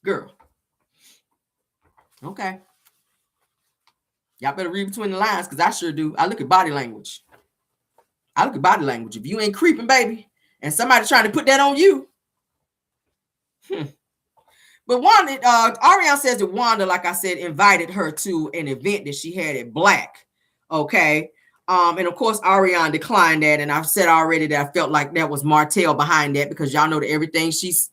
A: Girl. Okay. Y'all better read between the lines, because I sure do. I look at body language. If you ain't creeping, baby, and somebody trying to put that on you. But Wanda, Ariana says that Wanda, like I said, invited her to an event that she had at Black. Okay. And of course, Ariana declined that. And I've said already that I felt like that was Martell behind that, because y'all know that everything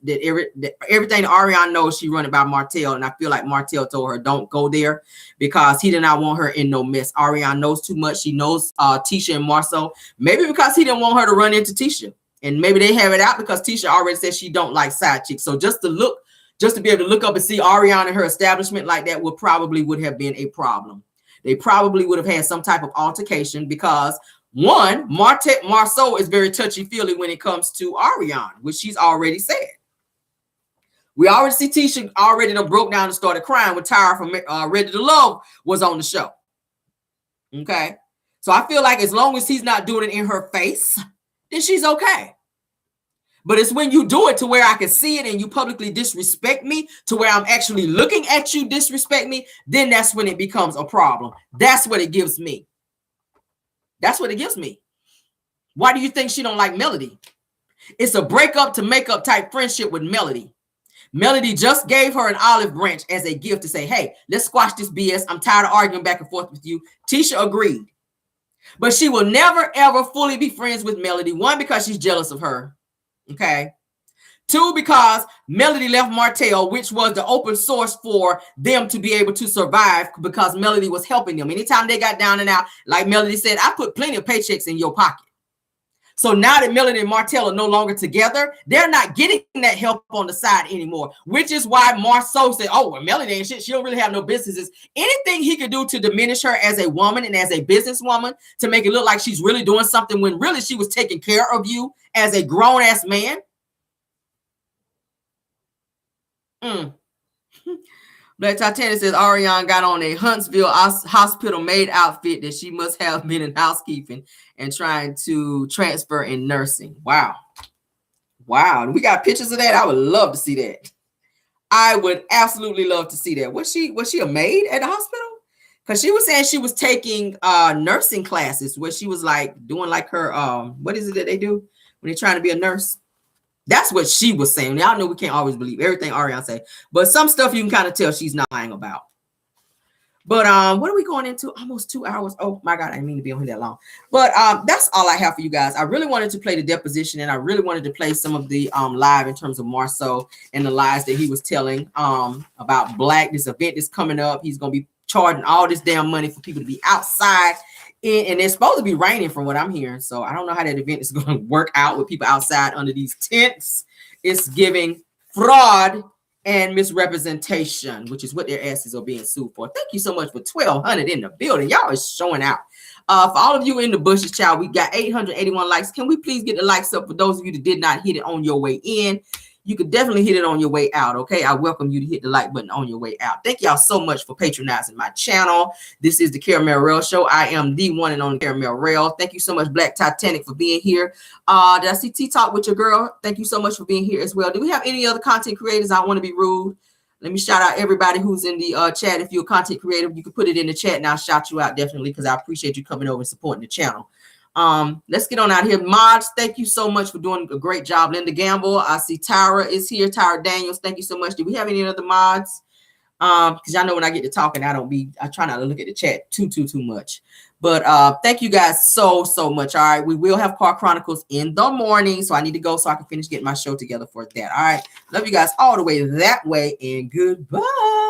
A: everything that Ariana knows, she running by Martell. And I feel like Martell told her, don't go there, because he did not want her in no mess. Ariana knows too much. She knows Tisha and Marsau, maybe because he didn't want her to run into Tisha. And maybe they have it out because Tisha already said she don't like side chicks. So just to be able to look up and see Ariana and her establishment like that would have been a problem. They probably would have had some type of altercation, because one, Marsau is very touchy-feely when it comes to Ariana, which she's already said. We already see Tisha already done broke down and started crying when Tyra from Ready to Love was on the show. Okay. So I feel like as long as he's not doing it in her face, then she's okay. But it's when you do it to where I can see it and you publicly disrespect me, to where I'm actually looking at you disrespect me, then that's when it becomes a problem. That's what it gives me. Why do you think she don't like Melody? It's a breakup to make up type friendship with Melody. Melody just gave her an olive branch as a gift to say, hey, let's squash this BS. I'm tired of arguing back and forth with you. Tisha agreed. But she will never, ever fully be friends with Melody. One, because she's jealous of her. Okay. Two, because Melody left Martell, which was the open source for them to be able to survive because Melody was helping them. Anytime they got down and out, like Melody said, I put plenty of paychecks in your pocket. So now that Melody and Martell are no longer together, they're not getting that help on the side anymore, which is why Marsau said, oh, well, Melody ain't shit. She don't really have no businesses. Anything he could do to diminish her as a woman and as a businesswoman to make it look like she's really doing something when really she was taking care of you as a grown-ass man. Black Titanic says Ariana got on a Huntsville hospital maid outfit that she must have been in housekeeping and trying to transfer in nursing. Wow. Wow. We got pictures of that. I would love to see that. I would absolutely love to see that. Was she a maid at the hospital? Because she was saying she was taking nursing classes where she was like doing like her what is it that they do when they're trying to be a nurse? That's what she was saying. Y'all know we can't always believe everything Ariana say, but some stuff you can kind of tell she's not lying about. But what are we going into? Almost 2 hours. Oh my God, I didn't mean to be on here that long. But that's all I have for you guys. I really wanted to play the deposition, and I really wanted to play some of the live in terms of Marsau and the lies that he was telling about Black. This event is coming up. He's gonna be charging all this damn money for people to be outside. And it's supposed to be raining from what I'm hearing. So I don't know how that event is going to work out with people outside under these tents. It's giving fraud and misrepresentation, which is what their asses are being sued for. Thank you so much for 1,200 in the building. Y'all is showing out. For all of you in the bushes, child, we got 881 likes. Can we please get the likes up for those of you that did not hit it on your way in? You could definitely hit it on your way out, okay? I welcome you to hit the like button on your way out. Thank y'all so much for patronizing my channel. This is the Caramel Rell Show. I am the one and only Caramel Rell. Thank you so much, Black Titanic, for being here. Did I see T-Talk with your girl? Thank you so much for being here as well. Do we have any other content creators? I don't want to be rude. Let me shout out everybody who's in the chat. If you're a content creator, you can put it in the chat and I'll shout you out definitely because I appreciate you coming over and supporting the channel. Let's get on out here. Mods, thank you so much for doing a great job. Linda Gamble, I see Tyra is here. Tyra Daniels, thank you so much. Do we have any other mods? Because y'all know when I get to talking, I try not to look at the chat too much. But thank you guys so much. All right, we will have Car Chronicles in the morning, so I need to go so I can finish getting my show together for that. All right, love you guys all the way that way, and goodbye.